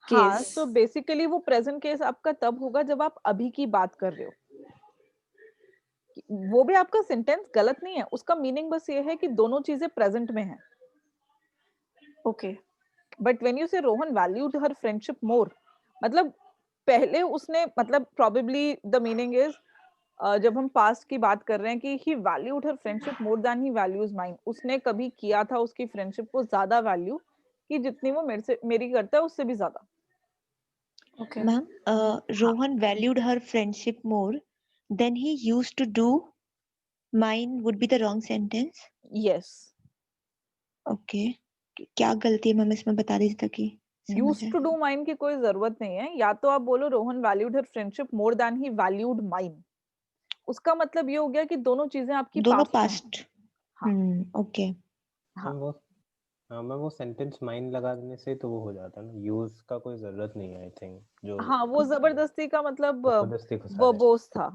case? हाँ, so basically वो present case आपका तब होगा जब आप अभी की बात कर रहे हो, वो भी आपका सेंटेंस गलत नहीं है, उसका मीनिंग बस ये है कि दोनों चीजें प्रेजेंट में हैं। ओके, बट व्हेन यू से रोहन वैल्यूड हर फ्रेंडशिप मोर, मतलब पहले उसने, मतलब प्रोबेबली द मीनिंग इज जब हम पास्ट की बात कर रहे हैं कि he valued her friendship more than he values mine, उसने कभी किया था उसकी फ्रेंडशिप को ज्यादा वैल्यू कि जितनी वो मेरी करता है उससे भी ज्यादा. Okay. Ma'am, Rohan valued her friendship more than he used to do. Mine would be the wrong sentence. Yes. Okay. क्या गलती है मैम इसमें बता दीजिए ताकि समझ यूज आए. टू डू माइन की कोई जरूरत नहीं है. या तो आप बोलो Rohan valued her friendship more than he valued mine, उसका मतलब ये हो गया कि दोनों चीजें आपकी दोनों पास्ट में हैं. पास्ट. हाँ ओके. हाँ वो हाँ मैं वो सेंटेंस माइंड लगा देने से तो वो हो जाता है ना, यूज का कोई जरूरत नहीं है आई थिंक. जो हाँ, वो जबरदस्ती का मतलब जबरदस्ती घुसा है. वर्बोस था.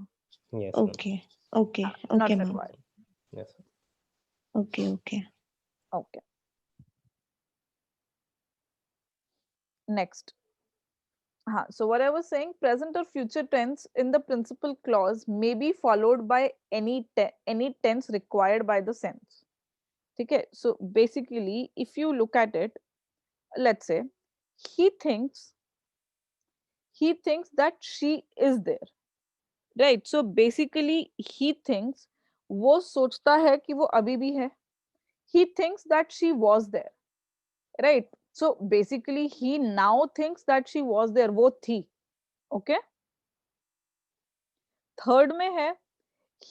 Yes okay okay not okay ma'am. Required. Yes. Okay okay. Okay. Next. So what I was saying, present or future tense in the principal clause may be followed by any tense required by the sense. Okay. So basically, if you look at it, let's say he thinks that she is there, right? So basically, he thinks, वो सोचता है कि वो अभी भी है. He thinks that she was there, right? So basically he now thinks that she was there, वो थी. Okay. थर्ड में है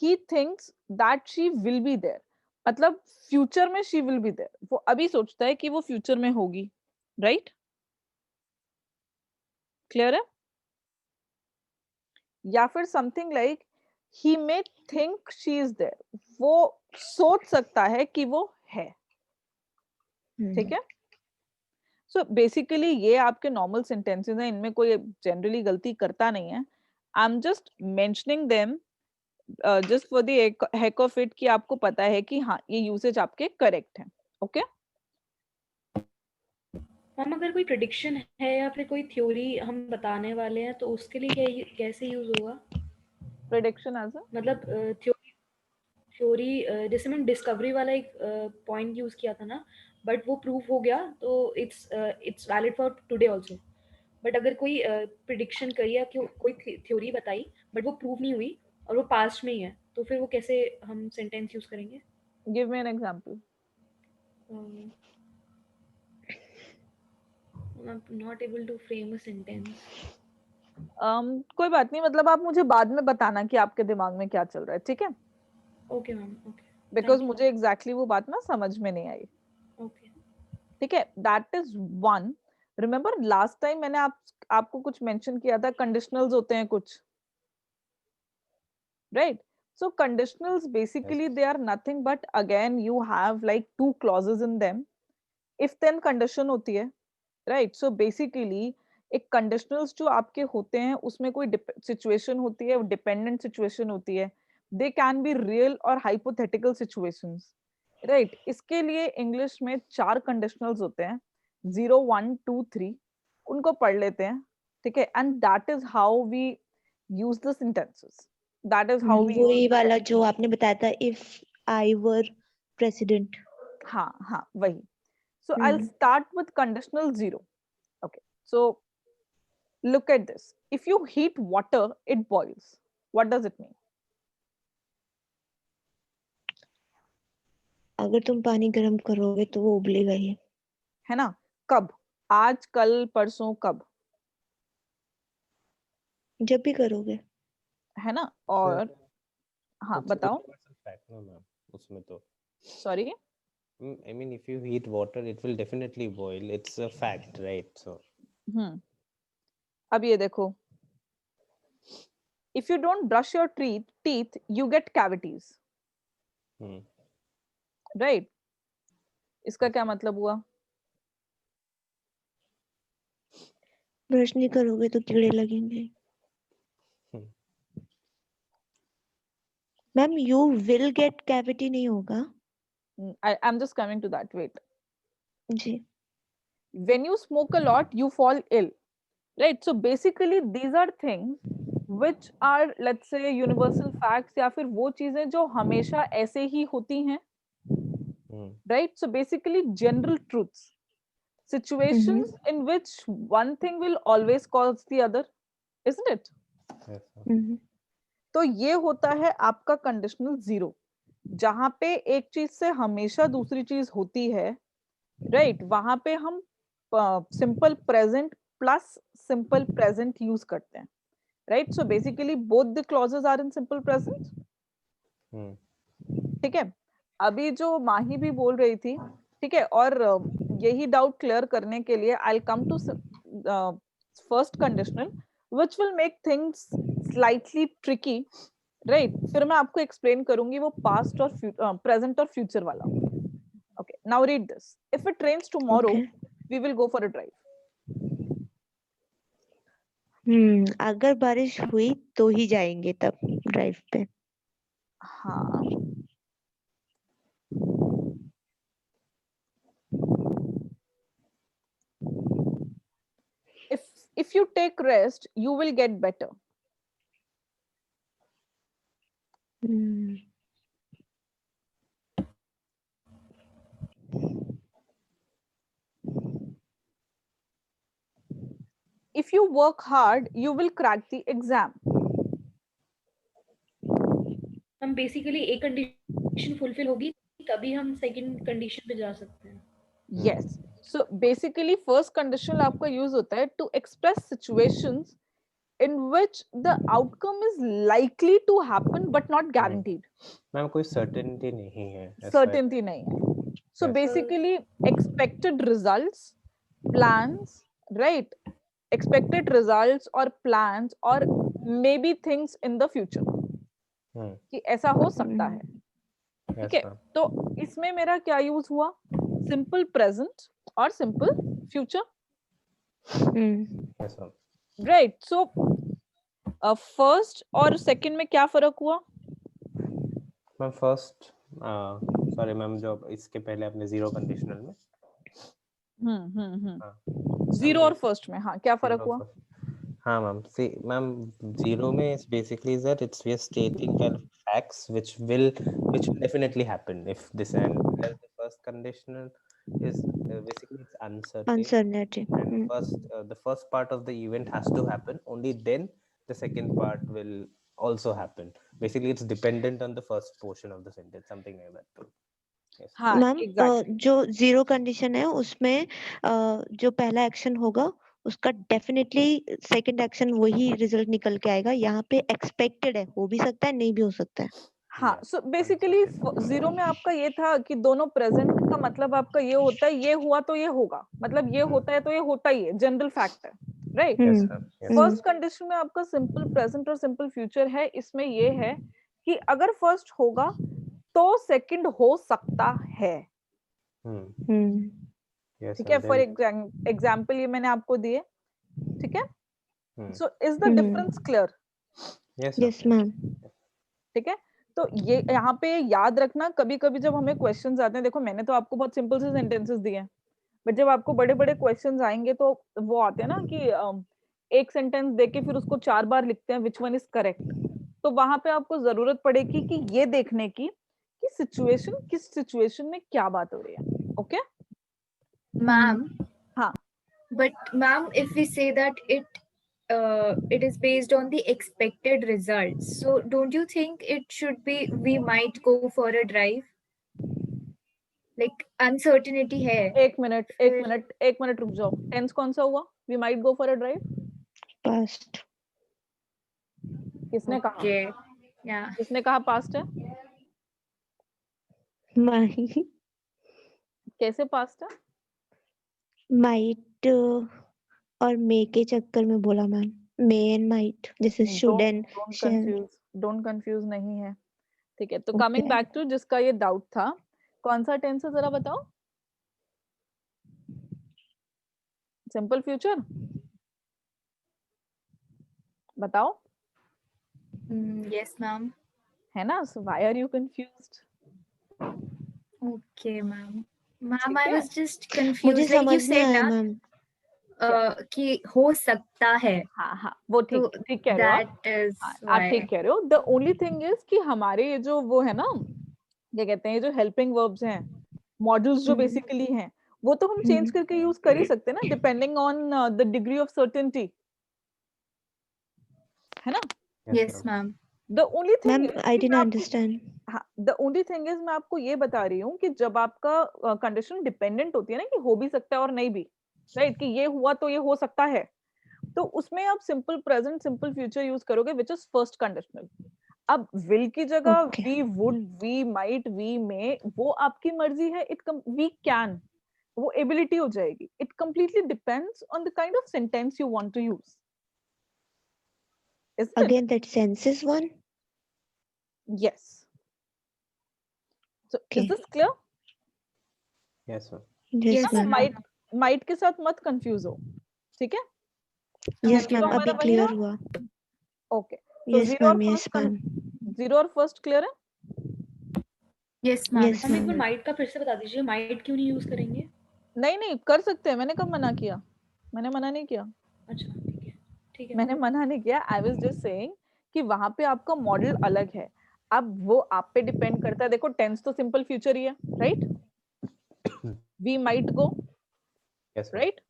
he thinks that she will be there, मतलब फ्यूचर में she will be there, वो अभी सोचता है कि वो फ्यूचर में होगी. राइट? क्लियर है? या फिर something like he may think she is there, वो सोच सकता है कि वो है. ठीक है? सो बेसिकली ये आपके नॉर्मल सेंटेंसेस हैं, इनमें कोई जनरली गलती करता नहीं है. I am just mentioning them just for the heck of it कि आपको पता है कि हाँ ये यूसेज आपके करेक्ट हैं. ओके. मैम अगर कोई प्रेडिक्शन है या फिर कोई थ्योरी हम बताने वाले हैं तो उसके लिए कैसे यूज होगा? प्रेडिक्शन एज मतलब थ्योरी जैसे मैंने डिस्कवरी वाला एक पॉइंट यूज किया था ना, बट वो प्रूव हो गया तो it's valid for today also. But अगर कोई प्रिडिक्शन करी या कोई थ्योरी बताई बट वो प्रूव नहीं हुई और वो पास्ट में ही है, तो फिर वो कैसे हम सेंटेंस यूज करेंगे? Give me an example. I'm not able to frame a sentence. कोई बात नहीं, मतलब आप मुझे बाद में बताना कि आपके दिमाग में क्या चल रहा है. ठीक है? Okay ma'am. ओके. बिकॉज मुझे एग्जैक्टली वो बात ना समझ में नहीं आई. ओके. ठीक है? That is one. Remember last time मैंने आपको कुछ मेंशन किया था, कंडीशनल्स होते हैं कुछ, right? So conditionals basically they are nothing but again you have like two clauses in them. If then condition होती है, right? So basically एक conditionals जो आपके होते हैं उसमें कोई situation होती है, dependent situation होती है. They can be real or hypothetical situations, right? इसके लिए English में 4 conditionals होते हैं, 0, 1, 2, 3. उनको पढ़ लेते हैं. ठीक है? And that is how we use the sentences. That is how we वही use. वाला जो आपने बताया था, if I were president. हाँ वही. So I'll start with conditional 0. Okay. So look at this. If you heat water, it boils. What does it mean? अगर तुम पानी गर्म करोगे तो वो उबलेगा ही. है ना? कब? आज, कल, परसों, कब? जब भी करोगे. है ना? और हाँ बताओ. फैक्ट ना मैम उसमें तो. Sorry. I mean if you heat water it will definitely boil, it's a fact, right? So अब ये देखो. If you don't brush your teeth, you get cavities. Right? इसका क्या मतलब हुआ? ब्रश नहीं करोगे तो कीड़े लगेंगे. Ma'am you will get cavity नहीं होगा. I'm just coming to that. Wait. Ji. When you smoke a lot, you fall ill. Right? So basically these are things which are, let's say, universal facts या फिर वो चीजें जो हमेशा ऐसे ही होती हैं. Right? So basically general truths. Situations in which one thing will always cause the other. Isn't it? yes. तो ये होता है आपका कंडीशनल जीरो, जहां पे एक चीज से हमेशा दूसरी चीज होती है, राइट? वहां पे हम simple present plus simple present use करते हैं, right? So basically both the clauses are in simple present. ठीक है, अभी जो माही भी बोल रही थी, ठीक है, और यही डाउट क्लियर करने के लिए I will come to first conditional which will make things slightly tricky, right? फिर मैं आपको एक्सप्लेन करूंगी वो पास्ट और प्रेजेंट और फ्यूचर वाला। Okay, now read this. If it rains tomorrow we will go for a drive. अगर बारिश हुई तो ही जाएंगे तब ड्राइव पे। हाँ, if you take rest you will get better. If you work hard you will crack the exam. हम basically एक कंडीशन फुलफिल होगी तभी हम सेकंड कंडीशन पे जा सकते हैं। Yes, so basically first conditional आपका यूज होता है to express situations in which the outcome is likely to happen but not guaranteed. Ma'am कोई certainty नहीं है, certainty नहीं है। So Yes. basically expected results, plans, right? Expected results or plans or maybe things in the future कि ऐसा हो सकता है। ठीक है, तो इसमें मेरा क्या यूज हुआ? सिंपल प्रेजेंट और simple future, right? So first और सेकंड में क्या फर्क हुआ? मैम फर्स्ट सॉरी मैम, जो इसके पहले आपने जीरो कंडीशनल में जीरो और फर्स्ट में, हाँ, क्या फर्क हुआ? हाँ मैम, सी मैम, जीरो में is basically is that it's we are stating kind of facts which will definitely happen if this, and whereas the first conditional is basically it's uncertainty. And the first part of the event has to happen, only then the second part will also happen. Basically it's dependent on the first portion of the sentence, something like that. Yes. हाँ, ma'am exactly. जो zero condition है उसमें जो पहला action होगा उसका definitely second action वही result निकल के आएगा। यहाँ पे एक्सपेक्टेड है, हो भी सकता है नहीं भी हो सकता है। हाँ, सो बेसिकली जीरो में आपका ये था कि दोनों प्रेजेंट का मतलब आपका ये होता है ये हुआ तो ये होगा, मतलब ये होता है तो ये होता ही है, जनरल फैक्ट है, राइट? फर्स्ट कंडीशन में आपका सिंपल प्रेजेंट और सिंपल फ्यूचर है। इसमें ये है कि अगर फर्स्ट होगा तो सेकंड हो सकता है। ठीक है, फॉर एग्जाम्पल ये मैंने आपको दिए, ठीक है? So is the difference clear? Yes ma'am. ठीक है, तो ये यहाँ पे याद रखना, कभी कभी जब हमें क्वेश्चंस आते हैं, देखो मैंने तो आपको बहुत सिंपल से सेंटेंसेस दिए हैं, बट जब आपको बड़े बड़े क्वेश्चंस आएंगे तो वो आते हैं ना कि एक सेंटेंस देके फिर उसको 4 बार लिखते हैं विच वन इज करेक्ट, तो वहां पे आपको जरूरत पड़ेगी कि ये देखने की कि सिचुएशन किस सिचुएशन में क्या बात हो रही है। Okay ma'am? हाँ, but ma'am, if we say that it is based on the expected results, so don't you think it should be we might go for a drive? Like uncertainty है। एक minute रुक जाओ। Tense कौन सा हुआ? we might go for a drive? Past. किसने कहा? yeah, किसने कहा पास्ट है? माही। कैसे पास्ट है? माइट और मे के चक्कर में बोला मैम, मे एंड माइट जैसे शुड एंड डोंट कंफ्यूज नहीं है। ठीक है, तो कमिंग बैक टू जिसका ये डाउट था, कौन सा टेंस है जरा बताओ? सिंपल फ्यूचर बताओ। yes ma'am। है ना? so why are you confused? okay ma'am I है? was just confused, मुझे like you समझ में said आया ना मैम। कि हो सकता है। हाँ, वो ठीक कह रहे हो आप। that is आप ठीक कह रहे हो। द ओनली थिंग इज कि हमारे ये जो वो है ना, क्या कहते हैं, जो हेल्पिंग वर्ब्स हैं, मॉडल्स जो बेसिकली हैं, वो तो हम चेंज करके यूज कर ही सकते हैं ना, depending on the degree of certainty, है ना? yes ma'am। The only thing ma'am is I didn't understand. हाँ, द ओनली थिंग इज मैं आपको ये बता रही हूँ कि जब आपका कंडीशन डिपेंडेंट होती है ना कि हो भी सकता है और नहीं भी, राइट, कि ये हुआ तो ये हो सकता है, तो उसमें आप simple present simple future use करोगे विच इज फर्स्ट कंडीशनल। अब विल की जगह okay we would, we might, we may, वो आपकी मर्जी है। वी कैन, वो एबिलिटी हो जाएगी। It completely depends on the kind of sentence you want to use, isn't it? Again that sense is one. Yes. So is Okay. this clear? Yes, ma'am. Yes Yes, ma'am. Might might के साथ मत confuse हो, ठीक है? Yes तो ma'am हमारा अभी वही क्लियर रहा। हुआ। ओके, तो yes ma'am yes ma'am zero और फर्स्ट क्लियर है? yes, ma'am. यस हम एक बार मैम। माइट का फिर से बता दीजिए, माइट क्यों नहीं यूज करेंगे? नहीं नहीं कर सकते हैं, मैंने कब मना किया? मैंने मना नहीं किया, अच्छा ठीक है, ठीक है। मैंने मना नहीं किया। आई वाज जस्ट सेइंग कि वहां पे आपका मॉडल अलग है। अब वो आप पे डिपेंड करता है। देखो टेंस तो सिंपल फ्यूचर ही है, right? We might go, Yes, ma'am. Right?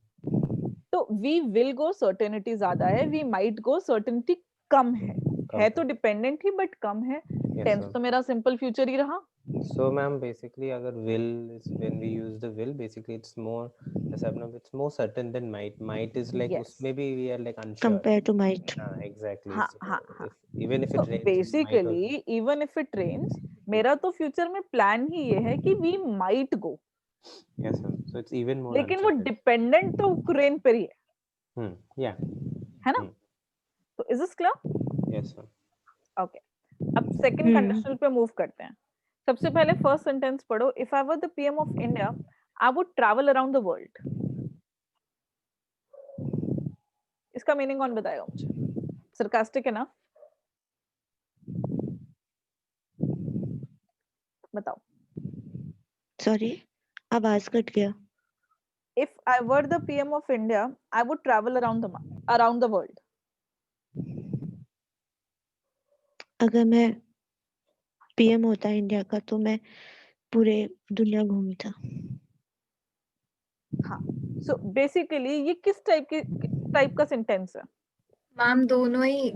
तो वी विल गो सर्टेनिटी ज्यादा है, वी माइट गो सर्टेनिटी कम है तो डिपेंडेंट ही बट कम है। Yes, tense ma'am. तो मेरा सिंपल फ्यूचर ही रहा। So, ma'am, basically, agar will is when we use the will, basically it's more, as I've known, it's more certain than might. Might is like, Yes. maybe we are like unsure. Compare to might. Exactly. हाँ So, हाँ हाँ। even if तो it rains, we might basically even if it rains, मेरा तो फ्यूचर में plan ही ये है कि we might go, Yes, ma'am. So it's even more लेकिन वो uncertain. डिपेंडेंट तो रेन पर ही है, Yeah. है ना? तो is this clear? Yes, ma'am. Okay, अब सेकंड कंडीशनल पे मूव करते हैं। सबसे पहले फर्स्ट सेंटेंस पढ़ो। If I were the PM of India I would travel around the world. इसका मीनिंग कौन बताएगा मुझे? सरकास्टिक है ना? बताओ। सॉरी आवाज कट गया। If I were the PM of India, I would travel around the world. अगर मैं पीएम होता इंडिया का तो मैं पूरे दुनिया घूमता। हाँ, so basically ये किस टाइप का सेंटेंस है? मैम दोनों ही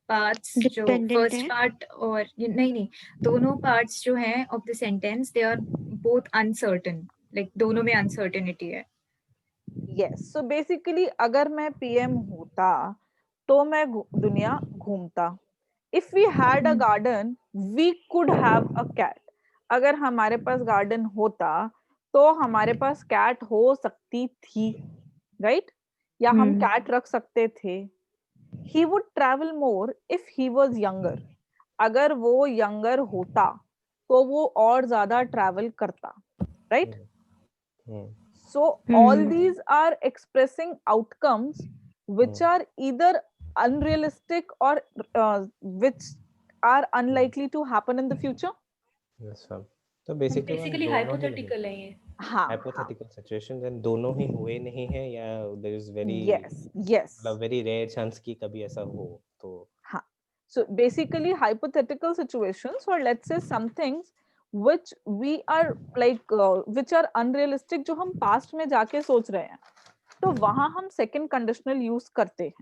पार्ट्स जो Dependent फर्स्ट है। पार्ट और नहीं दोनों पार्ट्स जो हैं of the sentence they are both uncertain, like दोनों में अनसर्टेनिटी है। Yes, so basically अगर मैं PM होता तो मैं दुनिया घूमता। If we had a garden, we could have a cat. अगर हमारे पास गार्डन होता तो हमारे पास कैट हो सकती थी, राइट? या हम कैट रख सकते थे। He would travel more if he was younger. अगर वो यंगर होता तो वो और ज्यादा ट्रैवल करता, right? So all these are expressing outcomes which are either unrealistic or which are unlikely to happen in the future. Yes, ma'am. तो basically basically hypothetical है ये। हाँ, hypothetical situations and दोनों ही हुए नहीं है या there is very yes. मतलब very rare chance कि कभी ऐसा हो तो हाँ, so basically hypothetical situations, or let's say some things which we are like which are unrealistic, जो हम past में जाके सोच रहे हैं, तो वहां हम second conditional use करते हैं,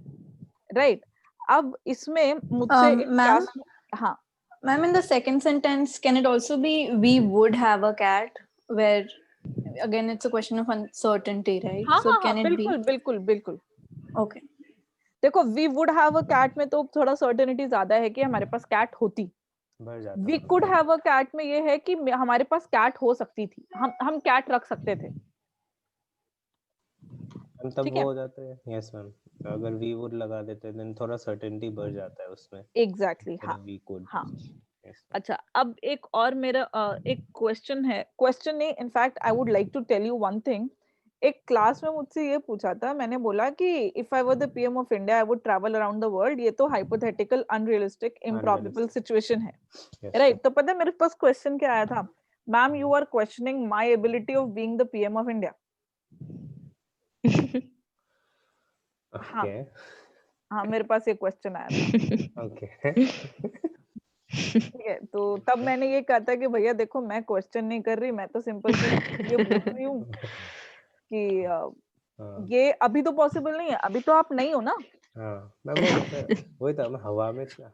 right? अब इसमें मुझसे Ma'am, हाँ ma'am, in the second sentence, can it also be we would have a cat, where again it's a question of uncertainty, right? हाँ So हाँ can हाँ, it बिल्कुल be? बिल्कुल बिल्कुल। Okay. देखो we would have a cat में तो थोड़ा सर्टेनिटी ज्यादा है कि हमारे पास कैट होती। बढ़ जाता we could have a cat में ये है कि हमारे पास कैट हो सकती थी, हम कैट रख सकते थे। हम तब ठीक वो है? हो जाते हैं। यस मैम, अगर वी वुड लगा देते देन थोड़ा सर्टेनिटी बढ़ जाता है उसमें। एग्जैक्टली हाँ वी कुड। हाँ। अच्छा, अब एक और मेरा एक क्वेश्चन है, क्वेश्चन नहीं, in fact I would like to tell you one thing. एक क्लास में मुझसे ये पूछा था, मैंने बोला कि if I were the PM of India I would travel around the world. ये तो हाइपोथेटिकल अनरियलिस्टिक इम्प्रॉबेबल सिचुएशन है, राइट? तो पता है मेरे पास क्वेश्चन क्या आया था? Ma'am you are questioning my ability of being the PM of India. हाँ हाँ, मेरे पास ये क्वेश्चन आया था। ओके ठीक है, तो तब मैंने ये कहा था कि भैया देखो मैं क्वेश्चन नहीं कर रही, मैं तो सिंपल सी ये बोल रही हूँ कि ये अभी तो पॉसिबल नहीं है, अभी तो आप नहीं हो ना, हाँ मैम वो मतलब वही था, मैं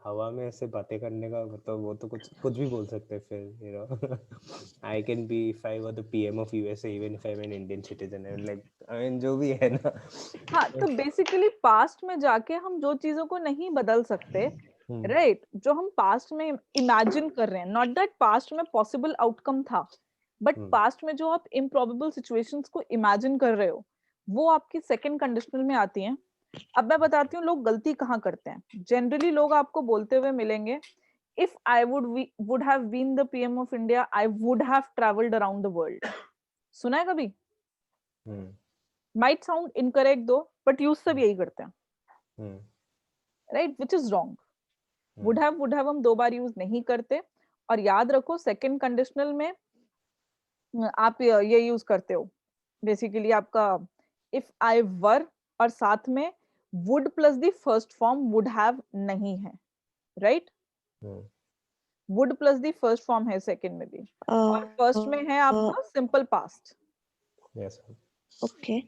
हवा में ऐसे बातें करने का मतलब वो तो कुछ भी बोल सकते हैं फिर, you know I can be if I were the PM of USA even if I am an Indian citizen, I like I mean जो भी है ना। हाँ, तो बेसिकली पास्ट में जाके हम जो चीजों को नहीं बदल सकते, हम्म, राइट, जो हम पास्ट में इमेजिन कर रहे हैं, नॉट दैट पास्ट में पॉसिबल आउटकम था, बट हम्म, पास्ट में जो आप इम्प्रॉबेबल सिचुएशंस को इमेजिन कर रहे हो, वो आपकी सेकंड कंडीशनल में आती हैं। अब मैं बताती हूँ लोग गलती कहाँ करते हैं। जनरली लोग आपको बोलते हुए मिलेंगे, if I would have been the PM of India I would have travelled around the world. सुना है कभी? Hmm, might sound incorrect though, but use सब यही करते हैं, hmm, right, which is wrong. Hmm, would have हम 2 बार use नहीं करते। और याद रखो सेकंड कंडीशनल में आप ये यूज करते हो, बेसिकली आपका इफ आई वर और साथ में would plus the first form would have नहीं है, right. Hmm, would plus the first form है सेकंड में भी, और फर्स्ट में है आपका simple past. Yes ma'am. Okay,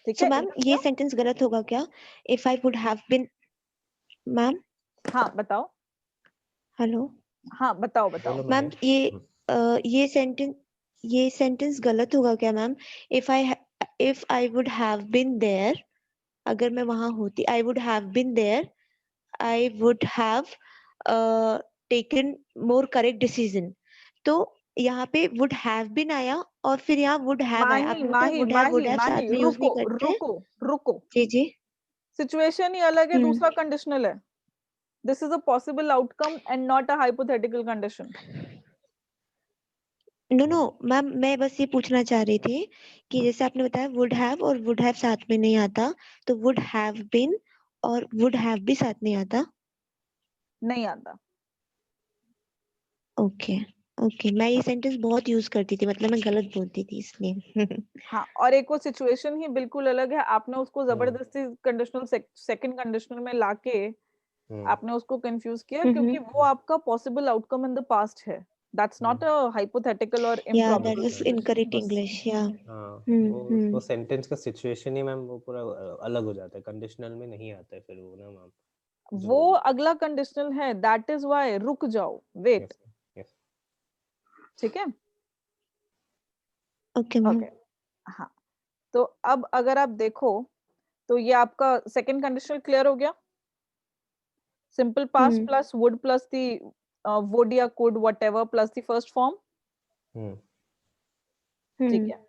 ठीक सो है, मैम ये सेंटेंस गलत होगा क्या? If I would have been, ma'am हाँ बताओ, हेलो हाँ बताओ बताओ। बोलो मैम, मनीष। ये सेंटेंस गलत होगा क्या ma'am? If I would have been there, अगर मैं वहां होती, I would have been there, I would have taken more correct decision. तो यहाँ पे वुड हैव बीन आया और फिर यहाँ वुड हैव आया। माही आपको पता है माही वुड माही हैव माही साथ में यूज नहीं रुको करते। रुको रुको, जी जी। सिचुएशन ही अलग है, हम्म। दूसरा कंडीशनल है। This is a possible outcome and not a hypothetical condition. No ma'am, मैं बस ये पूछना चाह रही थी कि जैसे आपने बताया वुड हैव और वुड हैव साथ में नहीं आता, तो वुड हैव बीन और वुड हैव भी साथ नहीं आता। नहीं आता। ओके ओके, मैं ये सेंटेंस बहुत यूज करती थी, मतलब मैं गलत बोलती थी इसलिए। हाँ, और एक वो सिचुएशन ही बिल्कुल अलग है, आपने उसको हम्म, जबरदस्ती कंडीशनल सेकंड कंडीशनल में लाके हम्म, आपने उसको कंफ्यूज किया, हम्म। क्योंकि वो आपका possible outcome in the past है, दैट्स नॉट अ हाइपोथेटिकल और या that improbable was situation. Incorrect English, या हाँ वो हम्म। सेंटेंस का सिचुएशन ही मैम वो पूरा अलग हो जाता है, कंडीशनल में नहीं आता है फिर वो ना मैम। वो जो अगला कंडीशनल है, दैट इज व्हाई रुक जाओ, वेट। Yes yes. ठीक है, ओके मैम। ओके, हाँ। तो अब अगर आप देखो तो ये आपका सेकंड कंडीशनल क्लियर हो गया। Simple past hmm plus would plus the would या could whatever plus the first form. Hmm, ठीक हम्म है,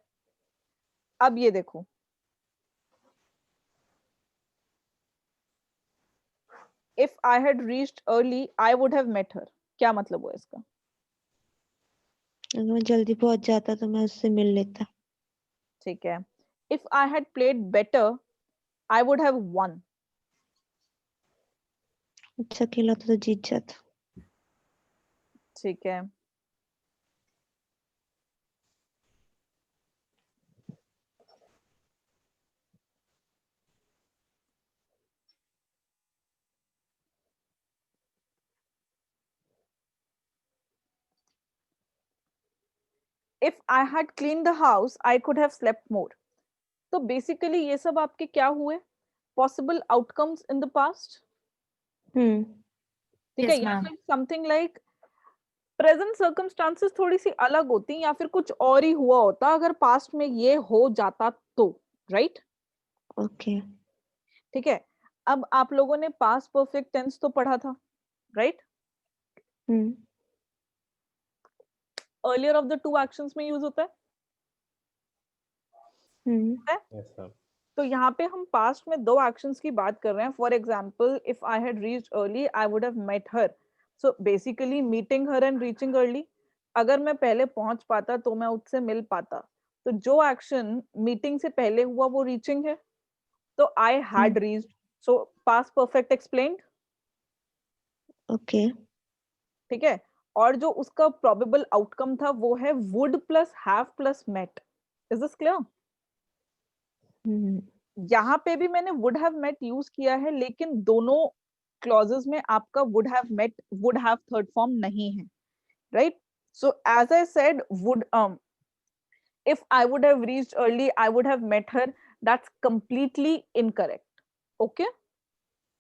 अब ये देखो, if I had reached early I would have met her, क्या मतलब हुआ इसका? अगर मैं जल्दी पहुंच जाता तो मैं उससे मिल लेता। ठीक है, if I had played better I would have won. अच्छा खेला तो जीत जाता। ठीक है, if I had clean the house I could have slept more. तो बेसिकली ये सब आपके क्या हुए? Possible outcomes in the past. Hmm ठीक है, Yes, या ma'am. फिर समथिंग लाइक प्रेजेंट सर्कमस्टांसेस थोड़ी सी अलग होती या फिर कुछ और ही हुआ होता अगर पास्ट में ये हो जाता तो, राइट। ओके। ठीक है, अब आप लोगों ने पास्ट परफेक्ट टेंस तो पढ़ा था, right. Hmm earlier of the two actions में यूज होता हम्म है। Yes ma'am. तो यहाँ पे हम पास्ट में 2 एक्शंस की बात कर रहे हैं। For example, if I had reached early I would have met her. So basically meeting her and reaching early, अगर मैं पहले पहुंच पाता तो मैं उससे मिल पाता। तो जो एक्शन मीटिंग से पहले हुआ वो रीचिंग है, तो I had reached, so past perfect explained. Okay. ठीक है, और जो उसका प्रोबेबल आउटकम था वो है would plus have plus met. Is this clear? Hmm यहाँ पे भी मैंने वुड हैव मेट यूज किया है, लेकिन दोनों क्लॉजेस में आपका would have met would have third form नहीं है, right. So as I said, would if I would have reached early I would have met her, that's completely incorrect. Okay,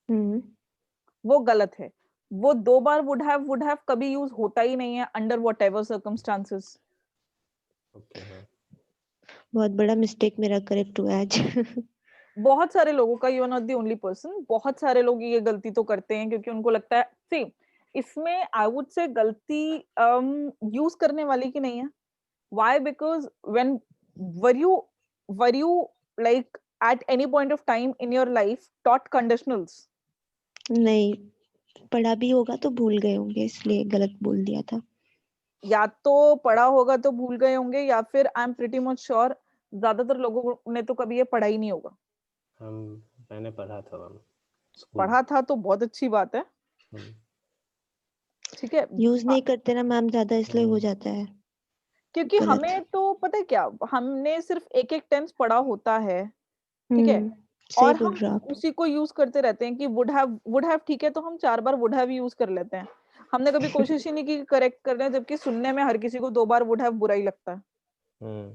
hmm वो गलत है। वो 2 बार वुड हैव कभी use होता ही नहीं है under whatever circumstances. Okay हाँ बहुत बड़ा मिस्टेक मेरा करेक्ट हुआ है आज। बहुत सारे लोगों का, you are not the only person, बहुत सारे लोग ये गलती तो करते हैं क्योंकि उनको लगता है, सी इसमें आई वुड से गलती यूज करने वाली की नहीं है। Why? Because when were you were you like at any point of time in your life taught conditionals? नहीं, पढ़ा भी होगा तो भूल गए होंगे, इसलिए गलत बोल दिया था। या तो पढ़ा होगा तो भूल गए होंगे, या फिर I am pretty much sure ज्यादातर लोगों ने तो कभी ये पढ़ा ही नहीं होगा। हम मैंने पढ़ा था मैम स्कूल पढ़ा था तो बहुत अच्छी बात है, में। ठीक है। यूज नहीं करते ना मैम ज्यादा, इसलिए हो जाता है क्योंकि गलत। हमें तो पता है क्या, हमने सिर्फ एक एक टेंस पढ़ा होता है, ठीक है, सही और बोल हम रहे हो आप। उसी को यूज करते रहते हैं कि वुड हैव ठीक है, तो हम 4 बार वुड हैव यूज कर लेते हैं। हमने कभी कोशिश ही नहीं की करेक्ट कर रहे हैं, जबकि सुनने में हर किसी को 2 बार वुड हैव बुरा ही लगता है, हम्म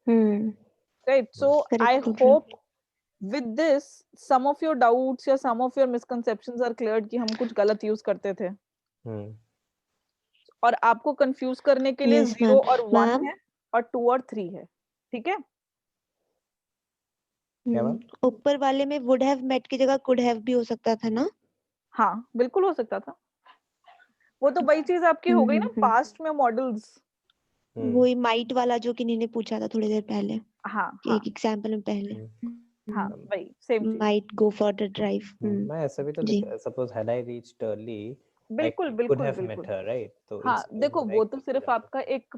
हम्म राइट? सो आई करेक्ट बोल रहे हो। Hope with this some of your doubts या some of your misconceptions are cleared कि हम कुछ गलत यूज करते थे, हम्म और आपको कंफ्यूज करने के लिए यस 0 मैम। और 1 मैम है और 2 और 3 है, ठीक है। क्या मैम? ऊपर वाले में वुड हैव मेट की जगह कुड हैव भी हो सकता था ना? हाँ बिल्कुल हो सकता था, वो तो वही चीज आपकी हो गई ना, पास्ट में मॉडल्स। वही माइट वाला जो किन्हीं ने पूछा था थोड़ी देर पहले, हाँ कि हाँ एक एग्जांपल में पहले। हाँ, वही सेम चीज। Might go for the drive. मैं ऐसा भी तो जी। Suppose had I reached early I बिल्कुल कुड बिल्कुल हैव बिल्कुल। मेट हर राइट, तो हाँ इंस्टेड देखो, वुड आई वो तो कुड सिर्फ हैव। आपका एक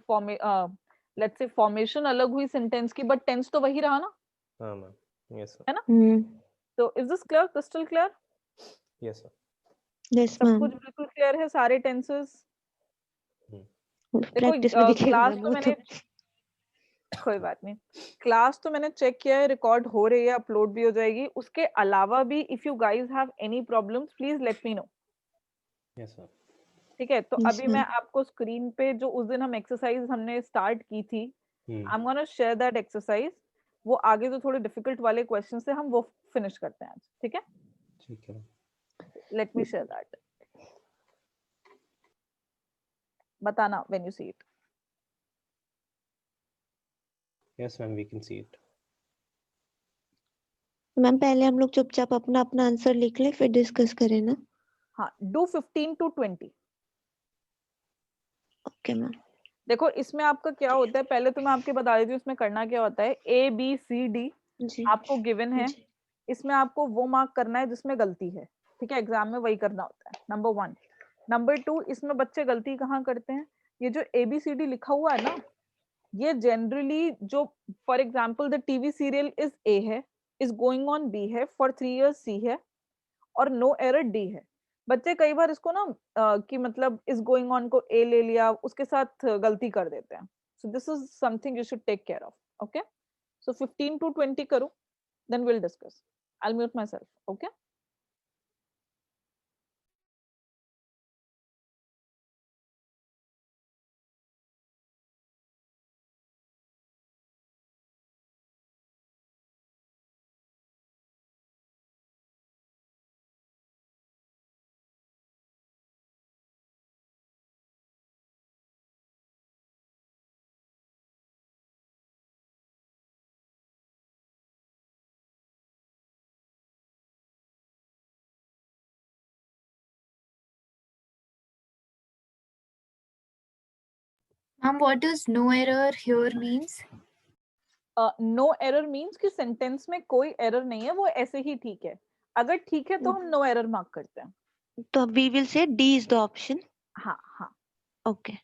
लेट्स से फॉर्मेशन अलग हुई सेंटेंस की, बट टेंस तो वही रहा ना, हाँ मैम यस है ना? हम्म तो is this clear, crystal clear? Yes yes सब मैम। कुछ बिल्कुल क्लियर है, सारे टेंसेस। देखो प्रैक्टिस में दिखेगा क्लास मैम तो वो तो। मैंने, कोई बात नहीं, क्लास तो मैंने चेक किया है, रिकॉर्ड हो रही है, अपलोड भी हो जाएगी। उसके अलावा भी if you guys have any problems please let me know, yes ma'am. ठीक है? तो यस अभी मैं मैम। आपको स्क्रीन पे जो उस दिन हम एक्सरसाइज हमने स्टार्ट की थी, I am gonna share that exercise. वो आगे जो थोड़े डिफिकल्ट वाले क्वेश्चन है हम वो फिनिश करते हैं आज, ठीक है? ठीक है लेट मी शेयर दैट, बताना when you see it. Yes ma'am we can see it. Ma'am पहले हम लोग चुपचाप अपना अपना आंसर लिख ले, फिर डिस्कस करें ना? हाँ, डू 15 to 20। Okay ma'am. देखो इसमें आपका क्या होता है, पहले तो मैं आपके बता देती हूँ इसमें करना क्या होता है। A B C D G आपको गिवन है, जी। इसमें आपको वो मार्क करना है जिसमें गलती है, ठीक है? एग्जाम में वही करना होता है, नंबर 1। नंबर 2, इसमें बच्चे गलती कहाँ करते हैं, ये जो ए बी सी डी लिखा हुआ है ना, ये जनरली जो, for example the TV serial is a है, इज गोइंग ऑन बी है, फॉर 3 years सी है, और नो एरर डी है। बच्चे कई बार इसको ना कि मतलब इज गोइंग ऑन को ए ले लिया, उसके साथ गलती कर देते हैं। So this is something you should take care of, okay? So 15 to 20 करो, then we'll discuss. I'll mute myself, okay? Ma'am, what does no error here means? No error means कि सेंटेंस में कोई एरर नहीं है, वो ऐसे ही ठीक है। अगर ठीक है तो हम नो एरर मार्क करते हैं। तो we will say D is the option. हाँ हाँ। Okay.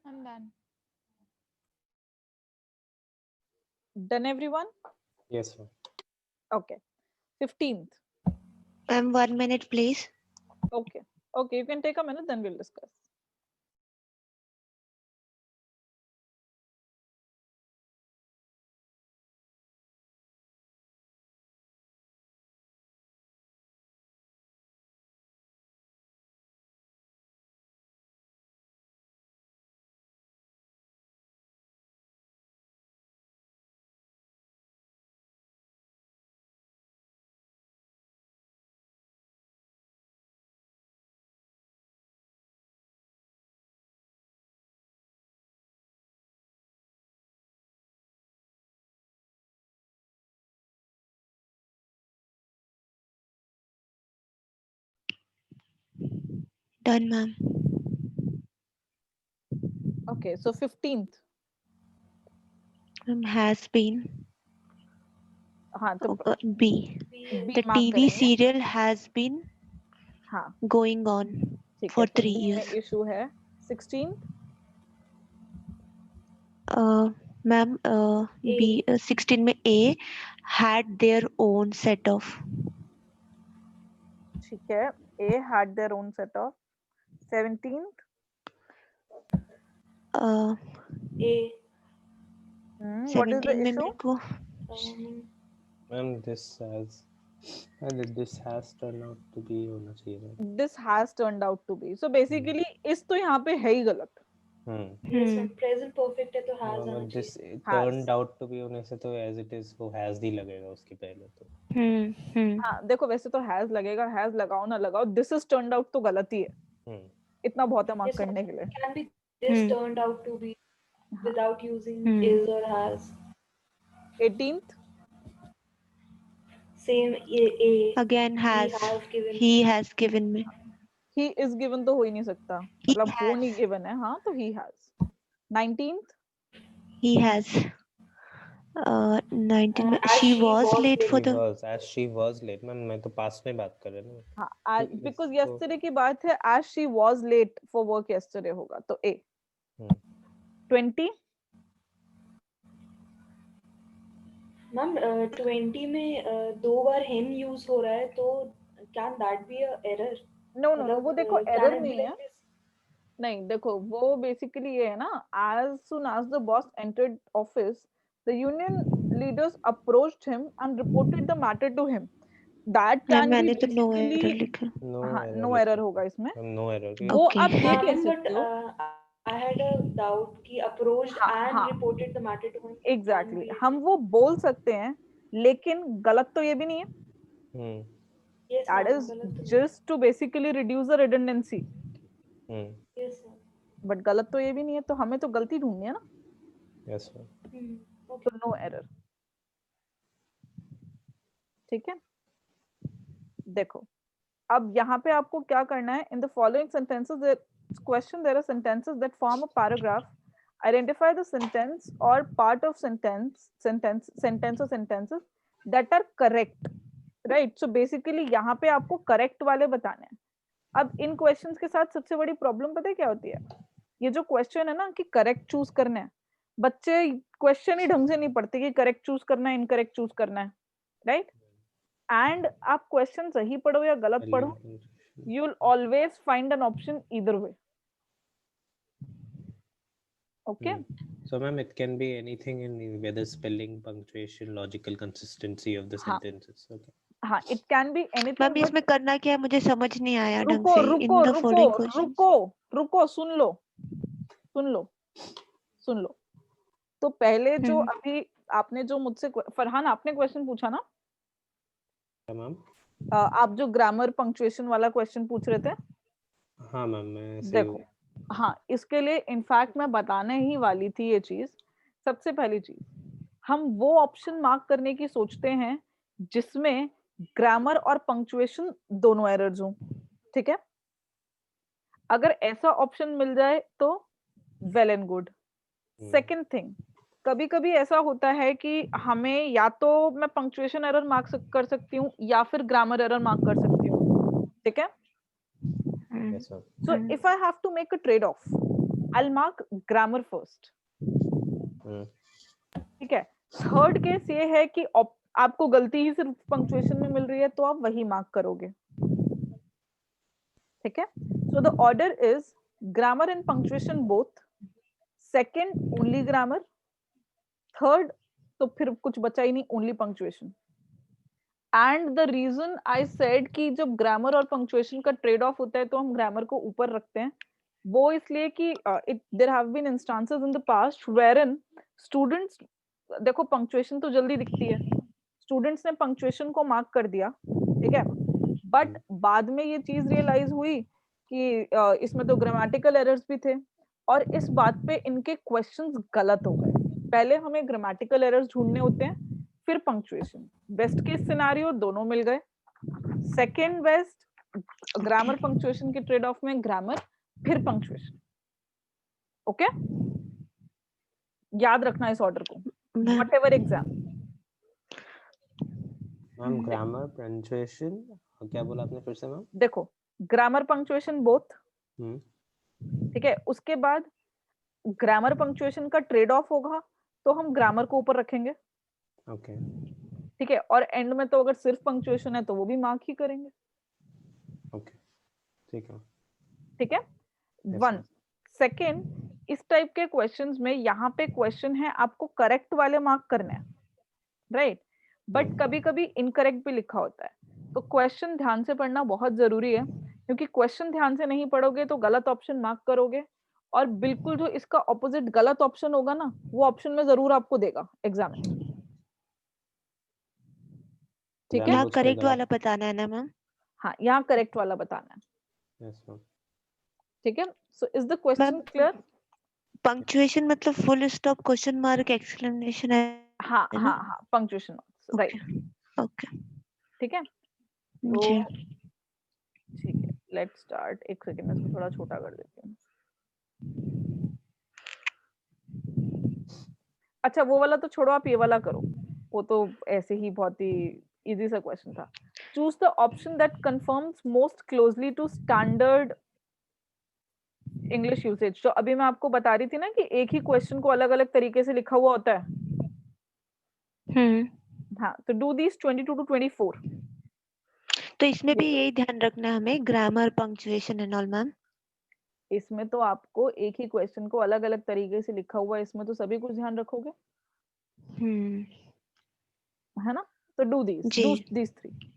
I'm done. Done, everyone? Yes, ma'am. Okay. 15th. 1 minute, please. Okay. Okay, you can take a minute, then we'll discuss. Done, ma'am. Okay, so 15th. Has been. हाँ तो B. B The mark TV करेंगे. serial has been हाँ going on ठीक for है, तो 3 B years. में issue है. 16th. Ma'am, B 16 में A had their own set of. ठीक है, A had their own set of. 17th. A. What is the 17 में issue? मेरे को Ma'am, this has turned out to be होना चाहिए. This has turned out to be. So basically, इस तो यहाँ पे है ही गलत. Yes, ma'am. Present perfect है तो has आना this चाहिए. turned out to be होने से तो as it is वो has ही लगेगा उसके पहले तो. हाँ देखो वैसे तो has लगेगा, has लगाओ ना लगाओ, this is turned out तो गलत ही है. इतना बहुत है मार्क Yes, करने के लिए. can be this turned out to be without using is or has. 18th. Same A. again has. Given. He has given me. He is given तो हो ही नहीं सकता. मतलब वो नहीं given है. हाँ तो he has. 19th. He has. 19 में she was late for the. As she was late. Ma'am मैं तो past में बात कर रहा हूँ. हाँ because yesterday की बात है, as she was late for work yesterday होगा तो A. 20. मैम 20 में 2 बार him use हो रहा है तो can that be a error? No, वो देखो error can it be नहीं like है. this? नहीं देखो वो बेसिकली ये है ना, as soon as the boss entered office, the union leaders approached him and reported the matter to him. That can be मैंने तो no basically error लिखा. हाँ no error होगा इसमें. No error. वो Okay. आप ये कह सकते हो. I had a doubt कि approached and reported the matter to him. Exactly. हम वो बोल सकते हैं, लेकिन गलत तो ये भी नहीं है. Yes, that is just to basically reduce the redundancy. Yes, sir. But गलत तो ये भी नहीं है, तो हमें तो गलती ढूंढनी है ना. Yes, sir. तो no error. ठीक है. देखो अब यहाँ पे आपको क्या करना है. In the following sentences, there are sentences that form a paragraph. Identify the sentence or part of sentence or sentences that are correct. Right? So basically यहाँ पे आपको correct वाले बताने हैं. अब इन क्वेश्चंस के साथ सबसे बड़ी प्रॉब्लम पता है क्या होती है. ये जो क्वेश्चन है ना कि करेक्ट चूज करना है, बच्चे क्वेश्चन ही ढंग से नहीं पढ़ते कि करेक्ट चूज करना है, इनकरेक्ट चूज करना है. राइट. एंड आप क्वेश्चन सही पढ़ो या गलत पढ़ो, you will always find an option either way. Okay. So ma'am, it can be anything in whether spelling, punctuation, logical consistency of the sentences. Okay. हाँ, it can be anything. Ma'am इसमें करना क्या है मुझे समझ नहीं आया ढंग से. रुको सुन लो. तो पहले जो अभी आपने जो मुझसे फरहान आपने क्वेश्चन पूछा ना. मैम आप जो ग्रामर पंक्चुएशन वाला क्वेश्चन पूछ रहे थे. हाँ मैम मैं देखो हाँ, इसके लिए इनफैक्ट मैं बताने ही वाली थी ये चीज. सबसे पहली चीज, हम वो ऑप्शन मार्क करने की सोचते हैं जिसमें ग्रामर और पंक्चुएशन दोनों एरर्स हों. ठीक है. अगर ऐसा ऑप्शन मिल जाए तो well and good. Second thing, कभी कभी ऐसा होता है कि हमें या तो मैं पंक्चुएशन एरर मार्क कर सकती हूँ या फिर ग्रामर एरर मार्क कर सकती हूँ. ठीक है. So if I have to make a trade off, I'll mark grammar first. Hmm. ठीक है. थर्ड केस ये है कि आपको गलती ही सिर्फ पंक्चुएशन में मिल रही है तो आप वही मार्क करोगे. ठीक है. So the order is grammar and punctuation both. Second only grammar. Third तो फिर कुछ बचा ही नहीं, only punctuation. And the reason I said कि जब ग्रामर और पंक्चुएशन का ट्रेड ऑफ होता है तो हम ग्रामर को ऊपर रखते हैं, वो इसलिए कि there have been instances in the past wherein students, देखो पंक्चुएशन तो जल्दी दिखती है, स्टूडेंट्स ने पंक्चुएशन को मार्क कर दिया, ठीक है, बट बाद में ये चीज रियलाइज हुई कि इसमें तो ग्रामेटिकल एरर्स भी थे और इस बात पे इनके क्वेश्चंस गलत हो गए. पहले हमें ग्रामेटिकल एरर्स ढूंढने होते हैं, फिर पंक्चुएशन. बेस्ट केस सिनेरियो दोनों मिल गए. सेकंड बेस्ट ग्रामर पंक्चुएशन के ट्रेड ऑफ में ग्रामर फिर पंक्चुएशन. ओके, याद रखना इस ऑर्डर को, what ever exam. Ma'am grammar punctuation क्या बोला आपने फिर से मैम? देखो ग्रामर पंक्चुएशन बोथ, ठीक है, उसके बाद ग्रामर पंक्चुएशन का ट्रेड ऑफ होगा तो हम ग्रामर को ऊपर रखेंगे. ओके. ठीक है, और एंड में तो अगर सिर्फ पंक्चुएशन है तो वो भी मार्क ही करेंगे. ओके, ठीक है. ठीक है. वन सेकेंड, इस टाइप के क्वेश्चंस में यहाँ पे क्वेश्चन है आपको करेक्ट वाले मार्क करने हैं, राइट, बट कभी कभी इनकरेक्ट भी लिखा होता है. तो क्वेश्चन ध्यान से पढ़ना बहुत जरूरी है, क्योंकि क्वेश्चन ध्यान से नहीं पढ़ोगे तो गलत ऑप्शन मार्क करोगे और बिल्कुल जो इसका ऑपोजिट गलत ऑप्शन होगा ना, वो ऑप्शन में जरूर आपको देगा एग्जाम में. ठीक है, यहाँ करेक्ट वाला बताना है ना मैम? हाँ, यहाँ करेक्ट वाला बताना है. Yes ma'am. ठीक है. So is the question clear? Punctuation मतलब full stop, question mark, exclamation है. हाँ हाँ हाँ, पंक्चुएशन मार्क्स, राइट. ओके, ठीक है. तो ठीक है, लेट्स स्टार्ट. एक सेकंड में इसको थोड़ा छोटा कर देती हूँ. अच्छा, वो वाला तो छोड़ो, आप ये वाला करो. वो तो ऐसे ही बहुत ही इजी सा क्वेश्चन था. Choose the option that confirms most closely to standard English usage. तो अभी मैं आपको बता रही थी ना कि एक ही क्वेश्चन को अलग अलग तरीके से लिखा हुआ होता है. हाँ, तो डू दीस 22 to 24. तो इसमें भी यही ध्यान रखना है हमें, grammar, punctuation and all ma'am? इसमें तो आपको एक ही क्वेश्चन को अलग अलग तरीके से लिखा हुआ है, इसमें तो सभी कुछ ध्यान रखोगे, है ना? तो do these 3.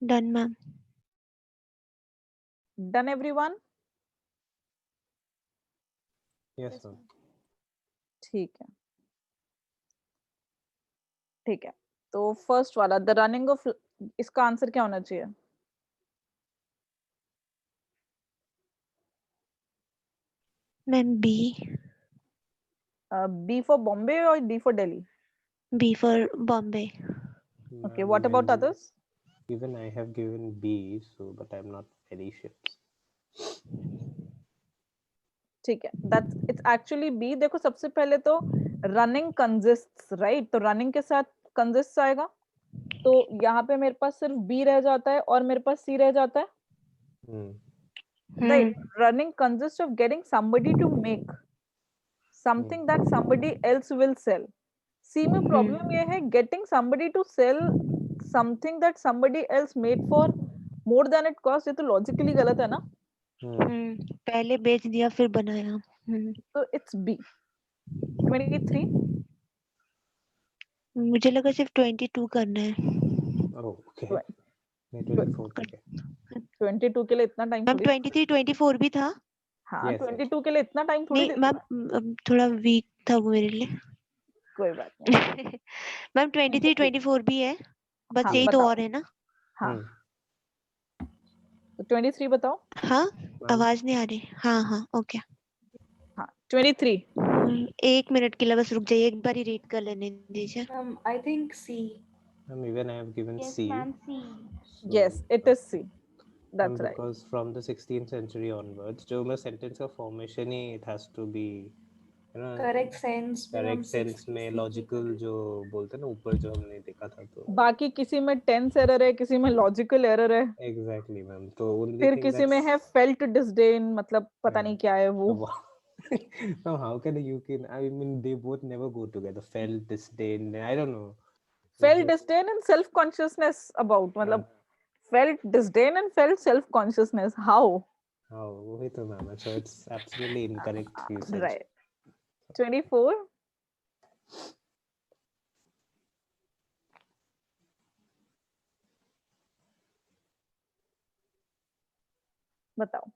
Done ma'am. Done everyone? Yes, ma'am. ठीक है, ठीक है। तो फर्स्ट वाला द रनिंग ऑफ, इसका आंसर क्या होना चाहिए? Ma'am B. B for Bombay और D for Delhi? B for Bombay. Okay, Ma'am, what about well, others? even I have given B, so but I'm not very sure. ठीक है, दैट्स इट्स एक्चुअली बी। देखो सबसे पहले तो रनिंग कंसिस्ट्स, राइट? तो running के साथ कंसिस्ट्स आएगा, तो यहाँ पे मेरे पास सिर्फ बी रह जाता है और मेरे पास सी रह जाता है, right? Running consist of getting somebody to make something that somebody else will sell. सी में प्रॉब्लम ये है getting somebody to sell something that somebody else made for more than it cost. ये तो लॉजिकली गलत है ना? पहले बेच दिया फिर बनाया। तो इट्स बी। 23? मुझे लगा सिर्फ 22 करना है। Oh, okay. मैं 24 तक है। 22 के लिए इतना टाइम मैम थोड़ी। 23 24 भी था। हाँ, Yes, yes. 22 के लिए इतना टाइम थोड़ी नहीं देते हैं। मैम थोड़ा वीक था वो मेरे लिए। कोई बात नहीं। मैम 23 24 भी है, बस हाँ, यही तो बताओ। और है ना। हाँ, तो 23 बताओ। हाँ Ma'am, आवाज नहीं आ रही। हाँ हाँ ओके। हाँ, 23। 1 मिनट के लिए बस रुक जाइए, एक बार ही रीड कर लेने दीजिए। I think C. ma'am, even I have given Yes, C. ma'am, C. So, Yes, it is C. ma'am, That's right. because from the 16th century onwards, जो मैं sentence का formation he it has to be, you know, Correct sense में हम correct sense 60 में C logical जो बोलते हैं ना ऊपर जो हमने देखा था तो बाकी किसी में टेंस एरर है, किसी में लॉजिकल एरर है, exactly ma'am. तो only फिर thing किसी में that's है फेल्ट डिसडेन, मतलब पता नहीं क्या है वो। wow. Now how can you can I mean they both never go together. Felt disdain. I don't know. Felt disdain and self consciousness about, मतलब felt disdain and felt self consciousness, how? Oh, वही तो ma'am. So it's absolutely incorrect you said. Right. 24? बताओ।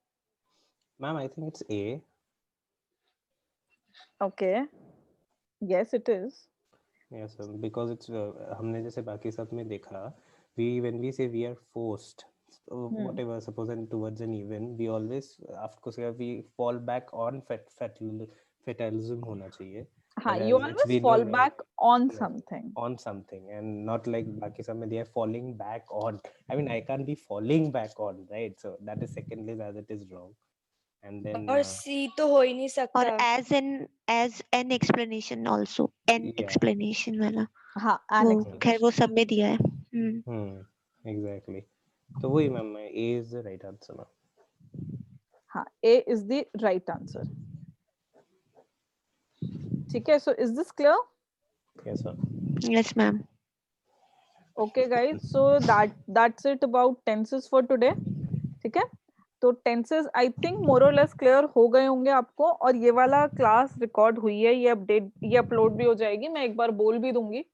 Ma'am, I think it's A. Okay, yes it is. Yes, because it's हमने जैसे बाकी सब में देखा, when we say we are forced, whatever, suppose and towards an even, we always after we fall back on fatalism होना चाहिए। हाँ, you always fall back on something. On something, and not like बाकी सब में they are falling back on. I mean, I can't be falling back on, right? So that is secondly as it is wrong. And then और सी तो हो ही नहीं सकता। और as an explanation also, an explanation वाला। हाँ, वो खैर वो सब में दिया है। exactly. तो वही ma'am, A is the right answer ma'am. हाँ, A is the right answer. ठीक है, so is this clear? Yes sir. Yes ma'am. Okay guys, so that's it about tenses for today. ठीक है, तो टेंसेस आई थिंक मोर और less clear हो गए होंगे आपको, और ये वाला क्लास रिकॉर्ड हुई है, ये अपलोड भी हो जाएगी, मैं एक बार बोल भी दूंगी,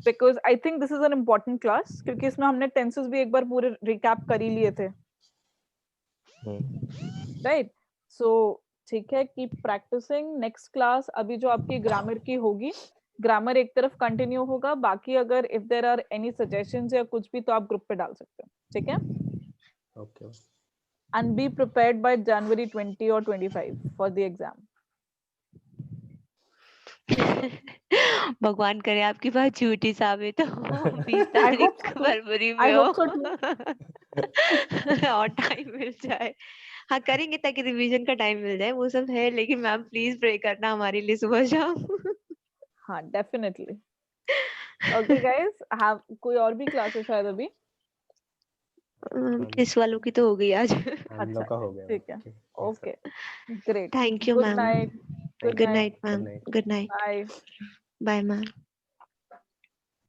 because I think this is an important class, क्योंकि इसमें हमने टेंसेस भी एक बार पूरे रिकैप कर ही लिए थे, राइट? सो ठीक है, कीप प्रैक्टिसिंग। नेक्स्ट क्लास अभी जो आपकी ग्रामर की होगी, ग्रामर एक तरफ कंटिन्यू होगा, बाकी अगर if there are any suggestions या कुछ भी तो आप ग्रुप पे डाल सकते हो, ठीक है? Okay. And be prepared by January 20 or 25 for the exam. भगवान करे आपकी बात झूठी साबित हो, 20 तारीख फरवरी में हो और टाइम मिल जाए। हाँ करेंगे ताकि रिवीजन का टाइम मिल जाए, वो सब है, लेकिन मैम प्लीज प्रे करना हमारे लिए सुबह शाम। हाँ डेफिनेटली। ओके गाइस, हैव कोई और भी क्लास है शायद अभी? इस वालों की तो हो गई आज। हम लोग का हो गया। ठीक है, okay great. Thank you good ma'am. Night. Good night ma'am. Good night. Bye. Bye ma'am.